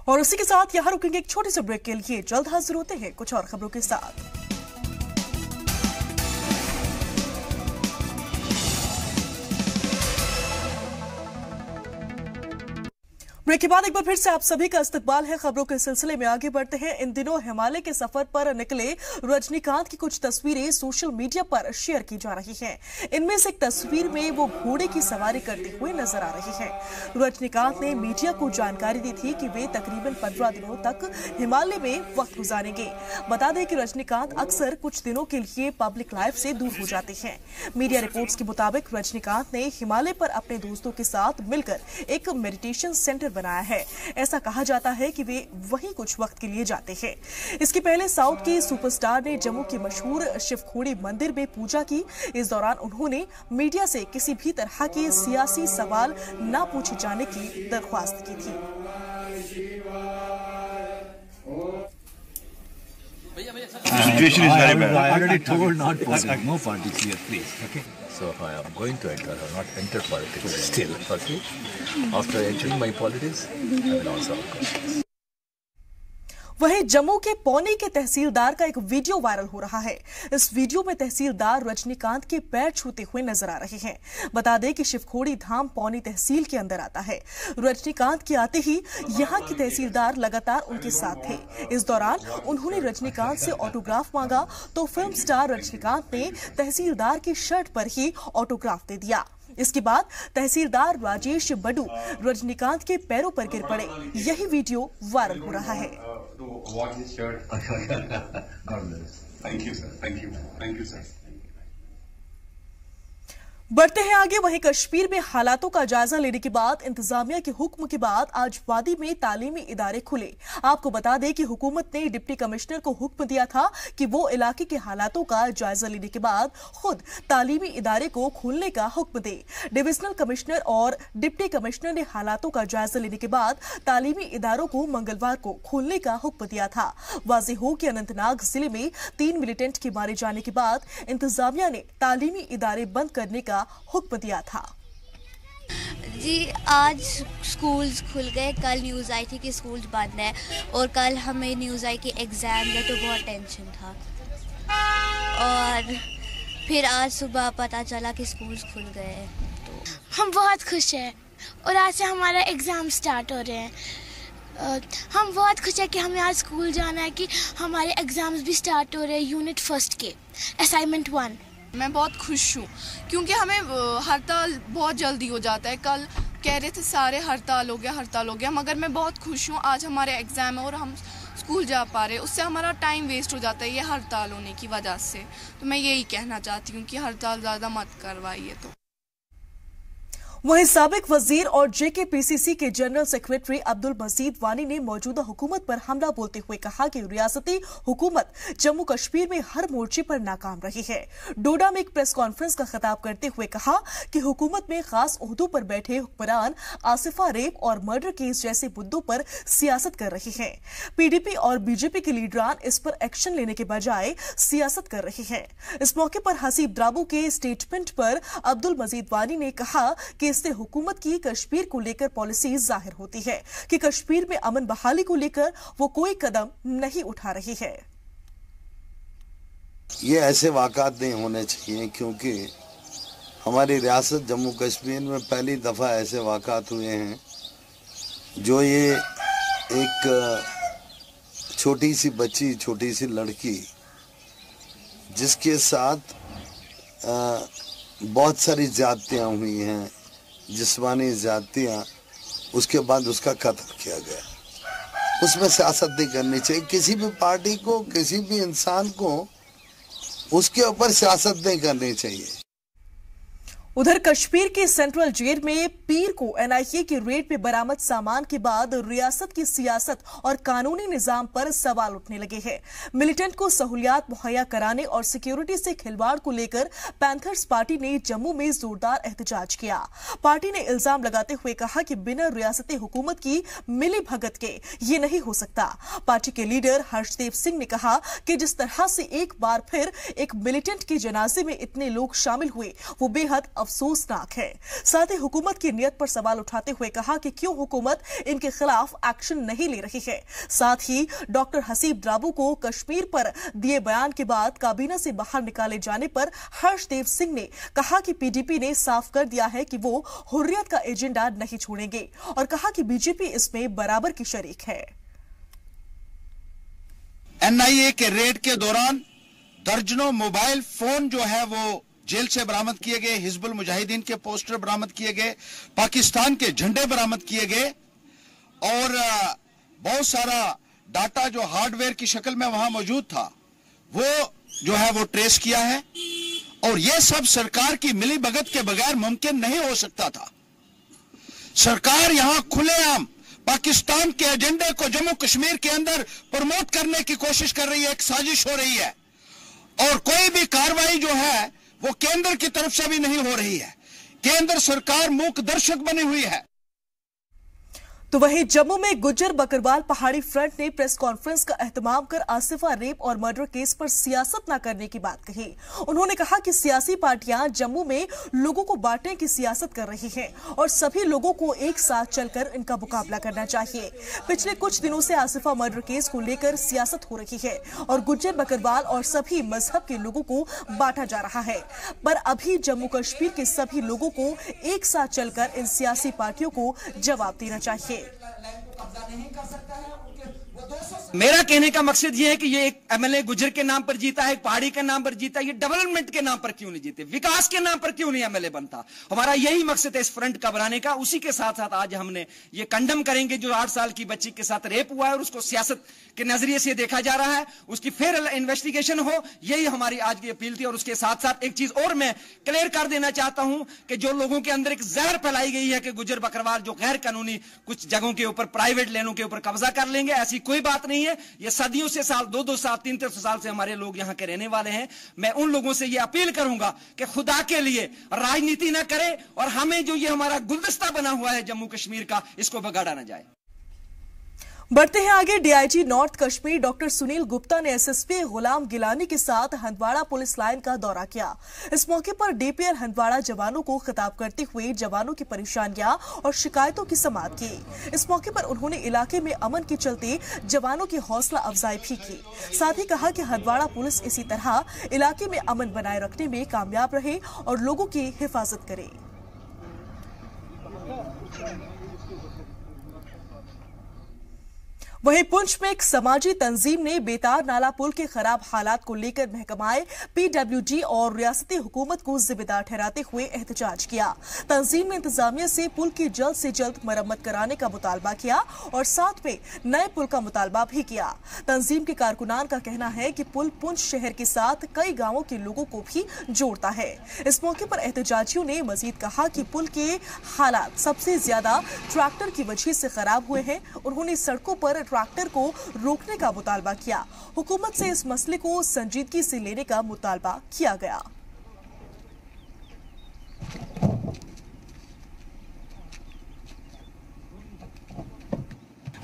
और उसी के साथ यहाँ रुकेंगे एक छोटे से ब्रेक के लिए। जल्द हाजिर होते हैं कुछ और खबरों के साथ। ब्रेक के बाद एक बार फिर से आप सभी का इस्तकबाल है। खबरों के सिलसिले में आगे बढ़ते हैं। इन दिनों हिमालय के सफर पर निकले रजनीकांत की कुछ तस्वीरें सोशल मीडिया पर शेयर की जा रही हैं। इनमें से एक तस्वीर में वो घोड़े की सवारी करते हुए नजर आ रही हैं। रजनीकांत ने मीडिया को जानकारी दी थी कि वे तकरीबन 15 दिनों तक हिमालय में वक्त गुजारेंगे। बता दें कि रजनीकांत अक्सर कुछ दिनों के लिए पब्लिक लाइफ से दूर हो जाते हैं। मीडिया रिपोर्ट्स के मुताबिक रजनीकांत ने हिमालय पर अपने दोस्तों के साथ मिलकर एक मेडिटेशन सेंटर बनाया है। ऐसा कहा जाता है कि वे वहीं कुछ वक्त के लिए जाते हैं। इसके पहले साउथ के सुपरस्टार ने जम्मू के मशहूर शिवखोड़ी मंदिर में पूजा की। इस दौरान उन्होंने मीडिया से किसी भी तरह के सियासी सवाल न पूछे जाने की दरख्वास्त की थी। Situation is very bad. I already told not politics. No politics here, please. Okay. So I am going to enter. I have not entered politics still. Okay. After entering my politics, I will also. वहीं जम्मू के पौनी के तहसीलदार का एक वीडियो वायरल हो रहा है। इस वीडियो में तहसीलदार रजनीकांत के पैर छूते हुए नजर आ रहे हैं। बता दें कि शिवखोड़ी धाम पौनी तहसील के अंदर आता है। रजनीकांत के आते ही यहां के तहसीलदार लगातार उनके साथ थे। इस दौरान उन्होंने रजनीकांत से ऑटोग्राफ मांगा तो फिल्म स्टार रजनीकांत ने तहसीलदार की शर्ट पर ही ऑटोग्राफ दे दिया। इसके बाद तहसीलदार राजेश बडू रजनीकांत के पैरों पर गिर पड़े। यही वीडियो वायरल हो रहा है। बढ़ते हैं आगे। वहीं कश्मीर में हालातों का जायजा लेने के बाद इंतजामिया के हुक्म के बाद आज वादी में तालीमी इदारे खुले। आपको बता दें कि हुकूमत ने डिप्टी कमिश्नर को हुक्म दिया था कि वो इलाके के हालातों का जायजा लेने के बाद खुद तालीमी इदारे को खोलने का हुक्म दे। डिविजनल कमिश्नर और डिप्टी कमिश्नर ने हालातों का जायजा लेने के बाद तालीमी इदारों को मंगलवार को खोलने का हुक्म दिया था। वाज़ेह हो कि अनंतनाग जिले में 3 मिलिटेंट के मारे जाने के बाद इंतजामिया ने तालीमी इदारे बंद करने का हुक्म दिया था। जी आज स्कूल्स खुल गए, कल न्यूज़ आई थी कि स्कूल्स बंद है और कल हमें न्यूज़ आई कि एग्ज़ाम है, तो बहुत टेंशन था। और फिर आज सुबह पता चला कि स्कूल्स खुल गए हैं। तो हम बहुत खुश हैं और आज से हमारा एग्ज़ाम स्टार्ट हो रहे हैं। हम बहुत खुश हैं कि हमें आज स्कूल जाना है, कि हमारे एग्ज़ाम्स भी स्टार्ट हो रहे हैं यूनिट फर्स्ट के असाइनमेंट 1। मैं बहुत खुश हूँ क्योंकि हमें हड़ताल बहुत जल्दी हो जाता है। कल कह रहे थे सारे हड़ताल हो गया, मगर मैं बहुत खुश हूँ आज हमारे एग्ज़ाम है और हम स्कूल जा पा रहे हैं। उससे हमारा टाइम वेस्ट हो जाता है ये हड़ताल होने की वजह से। तो मैं यही कहना चाहती हूँ कि हड़ताल ज़्यादा मत करवाइए। तो वहीं साबिक वजीर और जेकेपीसीसी के जनरल सेक्रेटरी अब्दुल मजीद वानी ने मौजूदा हुकूमत पर हमला बोलते हुए कहा कि रियासती हुकूमत जम्मू कश्मीर में हर मोर्चे पर नाकाम रही है। डोडा में एक प्रेस कॉन्फ्रेंस का खिताब करते हुए कहा कि हुकूमत में खास ओहदों पर बैठे हुक्मरान आसिफा रेप और मर्डर केस जैसे मुद्दों पर सियासत कर रही है। पीडीपी और बीजेपी के लीडरान इस पर एक्शन लेने के बजाय सियासत कर रही है। इस मौके पर हसीब द्राबू के स्टेटमेंट पर अब्दुल मजीद वानी ने कहा कि इससे हुकूमत की कश्मीर को लेकर पॉलिसी जाहिर होती है कि कश्मीर में अमन बहाली को लेकर वो कोई कदम नहीं उठा रही है। ये ऐसे वाक़ात नहीं होने चाहिए क्योंकि हमारी रियासत जम्मू कश्मीर में पहली दफ़ा ऐसे वाक़ात हुए हैं जो ये एक छोटी सी बच्ची, छोटी सी लड़की जिसके साथ बहुत सारी ज़्यादतियाँ हुई हैं, जिस्मानी ज़्यादतियाँ, उसके बाद उसका कत्ल किया गया। उसमें सियासत नहीं करनी चाहिए। किसी भी पार्टी को, किसी भी इंसान को उसके ऊपर सियासत नहीं करनी चाहिए। उधर कश्मीर के सेंट्रल जेल में पीर को एनआईए की रेड में बरामद सामान के बाद रियासत की सियासत और कानूनी निजाम पर सवाल उठने लगे हैं। मिलिटेंट को सहूलियात मुहैया कराने और सिक्योरिटी से खिलवाड़ को लेकर पैंथर्स पार्टी ने जम्मू में जोरदार एहतजाज किया। पार्टी ने इल्जाम लगाते हुए कहा कि बिना रियासती हुकूमत की मिली भगत के ये नहीं हो सकता। पार्टी के लीडर हर्षदेव सिंह ने कहा कि जिस तरह से एक बार फिर एक मिलिटेंट के जनाजे में इतने लोग शामिल हुए वो बेहद अफसोसनाक है। साथ ही हुकूमत की नीयत पर सवाल उठाते हुए कहा कि क्यों हुकूमत इनके खिलाफ एक्शन नहीं ले रही है। साथ ही डॉक्टर हसीब द्राबू को कश्मीर पर दिए बयान के बाद काबीना से बाहर निकाले जाने पर हर्षदेव सिंह ने कहा कि पीडीपी ने साफ कर दिया है कि वो हुर्रियत का एजेंडा नहीं छोड़ेंगे और कहा कि बीजेपी इसमें बराबर की शरीक है। एनआईए के रेड के दौरान दर्जनों मोबाइल फोन जो है वो जेल से बरामद किए गए, हिजबुल मुजाहिदीन के पोस्टर बरामद किए गए, पाकिस्तान के झंडे बरामद किए गए और बहुत सारा डाटा जो हार्डवेयर की शक्ल में वहां मौजूद था वो जो है वो ट्रेस किया है। और यह सब सरकार की मिली भगत के बगैर मुमकिन नहीं हो सकता था। सरकार यहां खुलेआम पाकिस्तान के एजेंडे को जम्मू कश्मीर के अंदर प्रमोट करने की कोशिश कर रही है, एक साजिश हो रही है और कोई भी कार्रवाई जो है वो केंद्र की तरफ से भी नहीं हो रही है। केंद्र सरकार मूक दर्शक बनी हुई है। तो वहीं जम्मू में गुज्जर बकरवाल पहाड़ी फ्रंट ने प्रेस कॉन्फ्रेंस का एहतमाम कर आसिफा रेप और मर्डर केस पर सियासत न करने की बात कही। उन्होंने कहा कि सियासी पार्टियां जम्मू में लोगों को बांटने की सियासत कर रही हैं और सभी लोगों को एक साथ चलकर इनका मुकाबला करना चाहिए। पिछले कुछ दिनों से आसिफा मर्डर केस को लेकर सियासत हो रही है और गुज्जर बकरवाल और सभी मजहब के लोगों को बांटा जा रहा है, पर अभी जम्मू कश्मीर के सभी लोगों को एक साथ चलकर इन सियासी पार्टियों को जवाब देना चाहिए। मेरा कहने का मकसद यह है कि ये एक एमएलए गुजर के नाम पर जीता है, एक पहाड़ी के नाम पर जीता है, ये डेवलपमेंट के नाम पर क्यों नहीं जीते, विकास के नाम पर क्यों नहीं एमएलए बनता। हमारा यही मकसद है इस फ्रंट का बनाने का। उसी के साथ साथ आज हमने ये कंडम करेंगे जो 8 साल की बच्ची के साथ रेप हुआ है और उसको सियासत के नजरिए से देखा जा रहा है, उसकी फेयर इन्वेस्टिगेशन हो, यही हमारी आज की अपील थी। और उसके साथ साथ एक चीज और मैं क्लियर कर देना चाहता हूं कि जो लोगों के अंदर एक जहर फैलाई गई है कि गुजर बकरवाल जो गैर कानूनी कुछ जगहों के ऊपर, प्राइवेट लैंडों के ऊपर कब्जा कर लेंगे, ऐसी कोई बात नहीं है। ये सदियों से, साल 2-2 साल 3-3 साल से हमारे लोग यहां के रहने वाले हैं। मैं उन लोगों से ये अपील करूंगा कि खुदा के लिए राजनीति ना करें और हमें जो ये हमारा गुलदस्ता बना हुआ है जम्मू कश्मीर का, इसको बिगाड़ा ना जाए। बढ़ते हैं आगे। DIG north Kashmir doctor Sunil Gupta ने एसएसपी गुलाम गिलानी के साथ हंदवाड़ा पुलिस लाइन का दौरा किया। इस मौके पर डीपीआर हंदवाड़ा जवानों को खिताब करते हुए जवानों की परेशानियां और शिकायतों की समाअत की। इस मौके पर उन्होंने इलाके में अमन के चलते जवानों की हौसला अफजाई भी की। साथ ही कहा कि हंदवाड़ा पुलिस इसी तरह इलाके में अमन बनाए रखने में कामयाब रहे और लोगों की हिफाजत करे। वहीं पुंछ में एक समाजी तंजीम ने बेतार नाला पुल के खराब हालात को लेकर महकमाए पीडब्ल्यूडी और रियासती हुकूमत को जिम्मेदार ठहराते हुए एहतजाज किया। तंजीम ने इंतजामिया से पुल की जल्द से जल्द मरम्मत कराने का मुतालबा किया और साथ में नए पुल का मुतालबा भी किया। तंजीम के कारकुनान का कहना है कि पुल पुंछ शहर के साथ कई गांवों के लोगों को भी जोड़ता है। इस मौके पर एहतजाजियों ने मजीद कहा कि पुल के हालात सबसे ज्यादा ट्रैक्टर की वजह से खराब हुए हैं। उन्होंने सड़कों पर ट्रैक्टर को रोकने का मुतालबा किया। हुकूमत से इस मसले को संजीदगी से लेने का मुतालबा किया गया।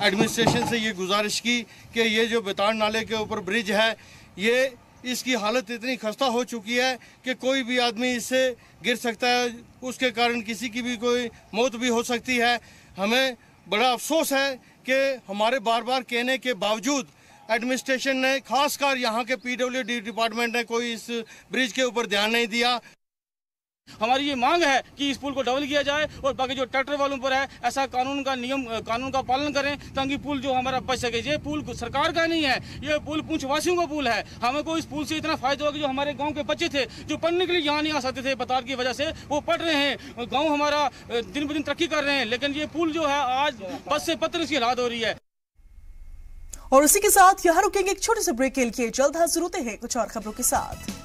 एडमिनिस्ट्रेशन से ये गुजारिश की कि ये जो बेतार नाले के ऊपर ब्रिज है, ये इसकी हालत इतनी खस्ता हो चुकी है कि कोई भी आदमी इससे गिर सकता है, उसके कारण किसी की भी कोई मौत भी हो सकती है। हमें बड़ा अफसोस है कि हमारे बार बार कहने के बावजूद एडमिनिस्ट्रेशन ने, खासकर यहाँ के पीडब्ल्यूडी डिपार्टमेंट ने कोई इस ब्रिज के ऊपर ध्यान नहीं दिया। हमारी ये मांग है कि इस पुल को डबल किया जाए और बाकी जो ट्रैक्टर वालों पर है ऐसा कानून का पालन करें ताकि पुल जो हमारा बच सके। ये पुल सरकार का नहीं है, ये पुल पुंछ वासियों का पुल है। हमें को इस पुल से इतना फायदा होगा कि जो हमारे गांव के बच्चे थे जो पढ़ने के लिए यहाँ नहीं आ सकते थे बता की वजह से, वो पढ़ रहे हैं। गाँव हमारा दिन ब दिन तरक्की कर रहे हैं, लेकिन ये पुल जो है आज बस से पत्थर की हालत हो रही है। और इसी के साथ यहाँ रुकेंगे एक छोटे से ब्रेक के लिए। जल्द हाजिर होते हैं कुछ और खबरों के साथ।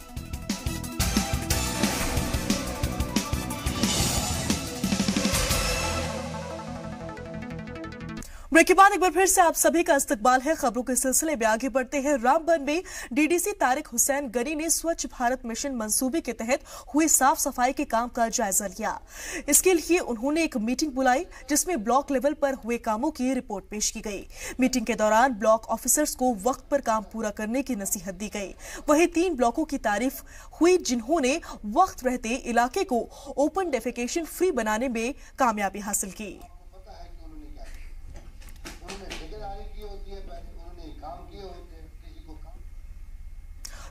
ब्रेक के बाद एक बार फिर से आप सभी का इस्तकबाल है। खबरों के सिलसिले में आगे बढ़ते हैं। रामबन में डीडीसी तारिक हुसैन गनी ने स्वच्छ भारत मिशन मंसूबे के तहत हुए साफ सफाई के काम का जायजा लिया। इसके लिए उन्होंने एक मीटिंग बुलाई जिसमें ब्लॉक लेवल पर हुए कामों की रिपोर्ट पेश की गई। मीटिंग के दौरान ब्लॉक ऑफिसर्स को वक्त पर काम पूरा करने की नसीहत दी गई। वहीं 3 ब्लॉकों की तारीफ हुई जिन्होंने वक्त रहते इलाके को ओपन डेफिकेशन फ्री बनाने में कामयाबी हासिल की।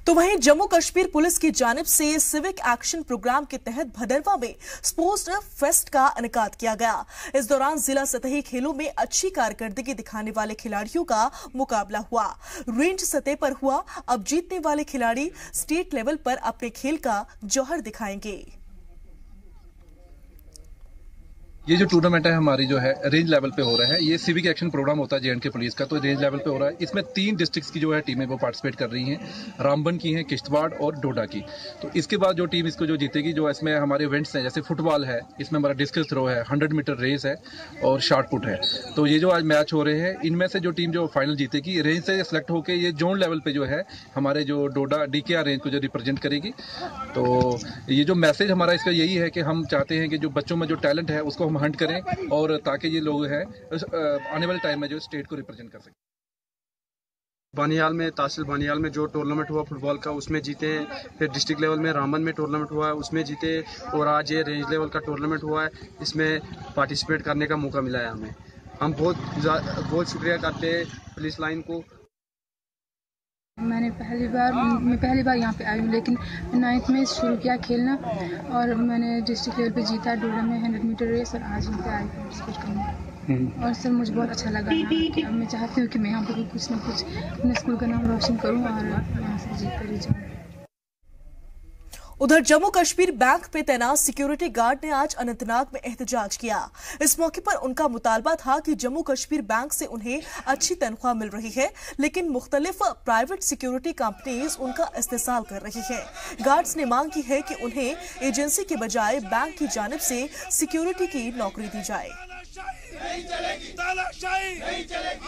तो वहीं जम्मू कश्मीर पुलिस की जानिब से सिविक एक्शन प्रोग्राम के तहत भदरवा में स्पोर्ट्स फेस्ट का इनेकाद किया गया। इस दौरान जिला सतही खेलों में अच्छी कारकर्दगी दिखाने वाले खिलाड़ियों का मुकाबला हुआ। रेंज सतह पर हुआ। अब जीतने वाले खिलाड़ी स्टेट लेवल पर अपने खेल का जौहर दिखाएंगे। ये जो टूर्नामेंट है हमारी जो है रेंज लेवल पे हो रहा है। ये सिविक एक्शन प्रोग्राम होता है जेएंडके पुलिस का, तो रेंज लेवल पे हो रहा है। इसमें 3 डिस्ट्रिक्ट्स की जो है टीमें वो पार्टिसिपेट कर रही हैं, रामबन की हैं, किश्तवाड़ और डोडा की। तो इसके बाद जो टीम इसको जो जीतेगी, जो इसमें हमारे इवेंट्स हैं जैसे फुटबॉल है, इसमें हमारा डिस्कस थ्रो है, 100 मीटर रेस है और शॉट पुट है। तो ये जो आज मैच हो रहे हैं, इनमें से जो टीम जो फाइनल जीतेगी रेंज से सेलेक्ट होकर ये जोन लेवल पे जो है हमारे जो डोडा DKR रेंज को जो रिप्रेजेंट करेगी। तो ये जो मैसेज हमारा इसका यही है कि हम चाहते हैं कि जो बच्चों में जो टैलेंट है उसको हम हंट करें और ताकि ये लोग हैं आने वाले टाइम में जो स्टेट को रिप्रेजेंट कर सकें। बानियाल में, तहसील बानियाल में जो टूर्नामेंट हुआ फुटबॉल का उसमें जीते। फिर डिस्ट्रिक्ट लेवल में रामबन में टूर्नामेंट हुआ है उसमें जीते। और आज ये रेंज लेवल का टूर्नामेंट हुआ है, इसमें पार्टिसिपेट करने का मौका मिला है हमें। हम बहुत शुक्रिया करते हैं पुलिस लाइन को। मैं पहली बार यहाँ पे आई हूँ, लेकिन 9th में शुरू किया खेलना और मैंने डिस्ट्रिक्ट लेवल पे जीता डोडा में 100 मीटर रेस और आज यहाँ पे आई पार्टिसिपेट करने। और सर मुझे बहुत अच्छा लगा यहाँ। अब मैं चाहती हूँ कि मैं यहाँ पे कुछ न कुछ अपने स्कूल का नाम रोशन करूँ और यहाँ से जीत कर ही जाऊँ। उधर जम्मू कश्मीर बैंक में तैनात सिक्योरिटी गार्ड ने आज अनंतनाग में एहतजाज किया। इस मौके पर उनका मुतालबा था कि जम्मू कश्मीर बैंक से उन्हें अच्छी तनख्वाह मिल रही है, लेकिन मुख्तलिफ प्राइवेट सिक्योरिटी कंपनीज उनका इस्तेसाल कर रही है। गार्ड्स ने मांग की है कि उन्हें एजेंसी के बजाय बैंक की जानिब से सिक्योरिटी की नौकरी दी जाए। नहीं चलेगी, तानाशाही नहीं चलेगी,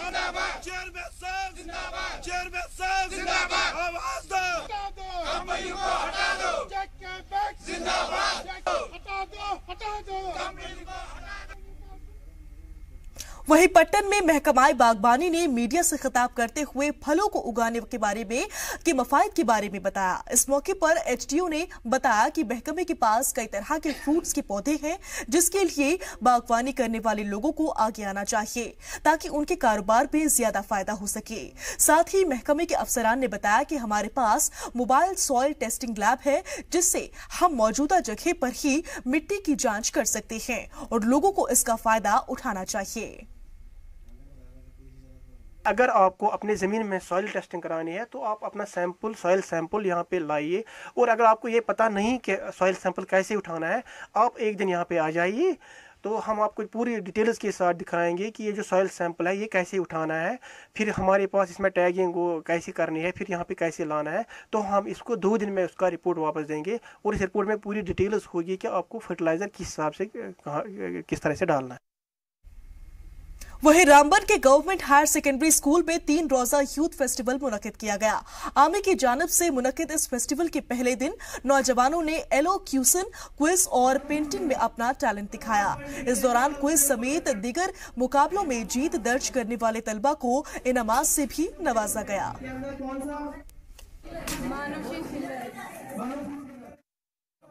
चेयरमैन साहब जिंदाबाद, चेयरमैन साहब जिंदाबाद, आवाज दो, कंपनी को हटा दो, चेक के बैग जिंदाबाद, हटा दो, कंपनी को हटा दो। वहीं पट्टन में महकमाए बागबानी ने मीडिया से खिताब करते हुए फलों को उगाने के बारे में के मफायद के बारे में बताया। इस मौके पर एचडीओ ने बताया कि महकमे के पास कई तरह के फ्रूट्स के पौधे हैं, जिसके लिए बागवानी करने वाले लोगों को आगे आना चाहिए ताकि उनके कारोबार में ज्यादा फायदा हो सके। साथ ही महकमे के अफसरान ने बताया कि हमारे पास मोबाइल सॉइल टेस्टिंग लैब है, जिससे हम मौजूदा जगह पर ही मिट्टी की जांच कर सकते हैं और लोगों को इसका फायदा उठाना चाहिए। अगर आपको अपनी ज़मीन में सॉइल टेस्टिंग करानी है तो आप अपना सैंपल, सॉइल सैंपल यहाँ पे लाइए। और अगर आपको ये पता नहीं कि सॉइल सैंपल कैसे उठाना है, आप एक दिन यहाँ पे आ जाइए, तो हम आपको पूरी डिटेल्स के साथ दिखाएंगे कि ये जो सॉइल सैंपल है ये कैसे उठाना है, फिर हमारे पास इसमें टैगिंग वो कैसे करनी है, फिर यहाँ पे कैसे लाना है। तो हम इसको 2 दिन में उसका रिपोर्ट वापस देंगे और इस रिपोर्ट में पूरी डिटेल्स होगी कि आपको फर्टिलाइज़र किस हिसाब से किस तरह से डालना है। वहीं रामबन के गवर्नमेंट हायर सेकेंडरी स्कूल में 3 रोजा यूथ फेस्टिवल मुनक्किद किया गया। आर्मी की जानिब से मुनक्किद इस फेस्टिवल के पहले दिन नौजवानों ने एलोक्यूशन, क्विज और पेंटिंग में अपना टैलेंट दिखाया। इस दौरान क्विज समेत दीगर मुकाबलों में जीत दर्ज करने वाले तलबा को इनामात से भी नवाजा गया।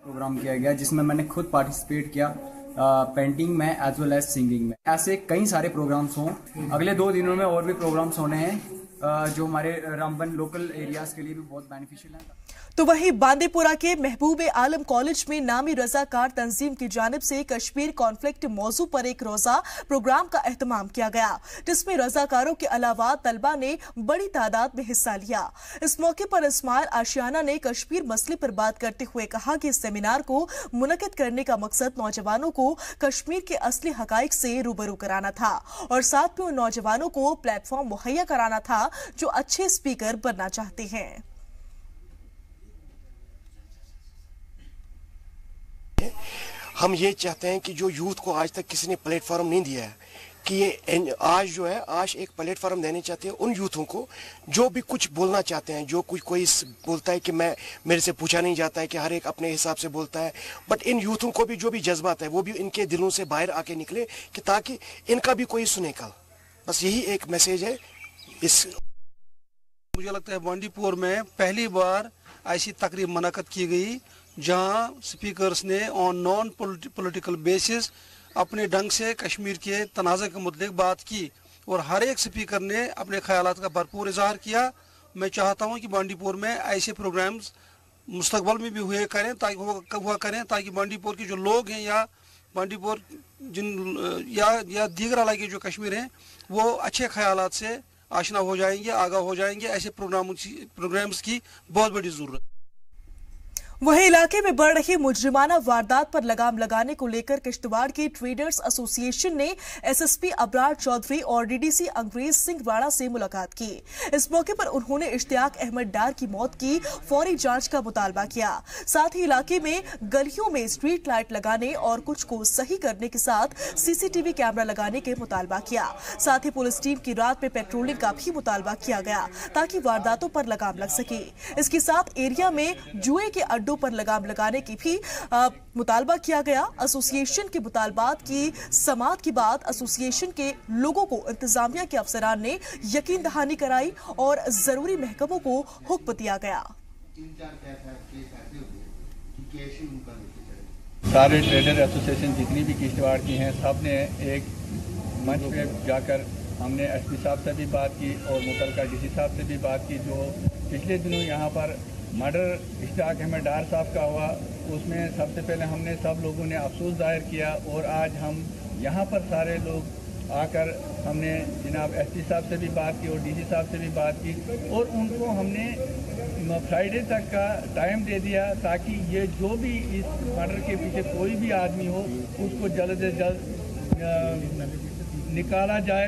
प्रोग्राम किया गया जिसमें मैंने खुद पार्टिसिपेट किया, पेंटिंग में एज वेल एज सिंगिंग में। ऐसे कई सारे प्रोग्राम्स हों। अगले 2 दिनों में और भी प्रोग्राम्स होने हैं जो हमारे रामबन लोकल एरियाज के लिए भी बहुत बेनिफिशियल हैं। तो वहीं बांदीपुरा के महबूब आलम कॉलेज में नामी रजाकार तंजीम की जानिब से कश्मीर कॉन्फ्लिक्ट मौजू पर एक रोजा प्रोग्राम का एहतमाम किया गया, जिसमें रजाकारों के अलावा तलबा ने बड़ी तादाद में हिस्सा लिया। इस मौके पर इस्माइल आशियाना ने कश्मीर मसले पर बात करते हुए कहा कि इस सेमिनार को मुनक्किद करने का मकसद नौजवानों को कश्मीर के असली हकाइक से रूबरू कराना था और साथ में उन नौजवानों को प्लेटफॉर्म मुहैया कराना था जो अच्छे स्पीकर बनना चाहते हैं। हम ये चाहते हैं कि जो यूथ को आज तक किसी ने प्लेटफॉर्म नहीं दिया है, कि ये आज जो है आज एक प्लेटफॉर्म देने चाहते हैं उन यूथों को जो भी कुछ बोलना चाहते हैं। जो कुछ कोई बोलता है कि मैं मेरे से पूछा नहीं जाता है, कि हर एक अपने हिसाब से बोलता है, बट इन यूथों को भी जो भी जज्बात है वो भी इनके दिलों से बाहर आके निकले कि ताकि इनका भी कोई सुने कल। बस यही एक मैसेज है। इस मुझे लगता है बांदीपुर में पहली बार ऐसी तकरीब मुनक्किद की गई जहां स्पीकर्स ने ऑन नॉन पॉलिटिकल बेसिस अपने ढंग से कश्मीर के तनाज़े के मुद्दे बात की और हर एक स्पीकर ने अपने ख्यालात का भरपूर इजहार किया। मैं चाहता हूं कि बांदीपुर में ऐसे प्रोग्राम्स मुस्तकबल में भी हुआ करें ताकि बांदीपुर के जो लोग हैं या बांदीपुर या दीगर इलाके जो कश्मीर हैं वो अच्छे ख्यालात से आशना हो जाएंगे, आगाह हो जाएंगे। ऐसे प्रोग्राम्स की बहुत बड़ी ज़रूरत है। वहीं इलाके में बढ़ रही मुजरिमाना वारदात पर लगाम लगाने को लेकर किश्तवाड़ की ट्रेडर्स एसोसिएशन ने एसएसपी अबरार चौधरी और डीडीसी अंग्रेज सिंह राणा से मुलाकात की। इस मौके पर उन्होंने इश्तियाक अहमद डार की मौत की फौरी जांच का मुतालबा किया। साथ ही इलाके में गलियों में स्ट्रीट लाइट लगाने और कुछ को सही करने के साथ सीसीटीवी कैमरा लगाने के मुतालबा किया। साथ ही पुलिस टीम की रात में पेट्रोलिंग का भी मुतालबा किया गया ताकि वारदातों पर लगाम लग सके। इसके साथ एरिया में जुए के अड्डों पर लगाम लगाने की भी मुतालबा किया गया। एसोसिएशन के मुतालबात की समाअत के बाद एसोसिएशन के लोगों को इंतजामिया के अफसरान ने यकीन दहानी कराई और जरूरी महकमों को हुक्म दिया गया। सारे ट्रेडर एसोसिएशन जितनी भी किश्तवाड़ की हैं सब ने एक मंच पे जाकर हमने एसपी साहब से भी बात की और मुतलका डीसी साहब से भी बात की। जो पिछले दिनों यहाँ पर मर्डर इश्तियाक अहमद डार साहब का हुआ उसमें सबसे पहले हमने सब लोगों ने अफसोस जाहिर किया और आज हम यहाँ पर सारे लोग आकर हमने जनाब एसपी साहब से भी बात की और डीसी साहब से भी बात की और उनको हमने फ्राइडे तक का टाइम दे दिया ताकि ये जो भी इस मर्डर के पीछे कोई भी आदमी हो उसको जल्द से जल्द निकाला जाए।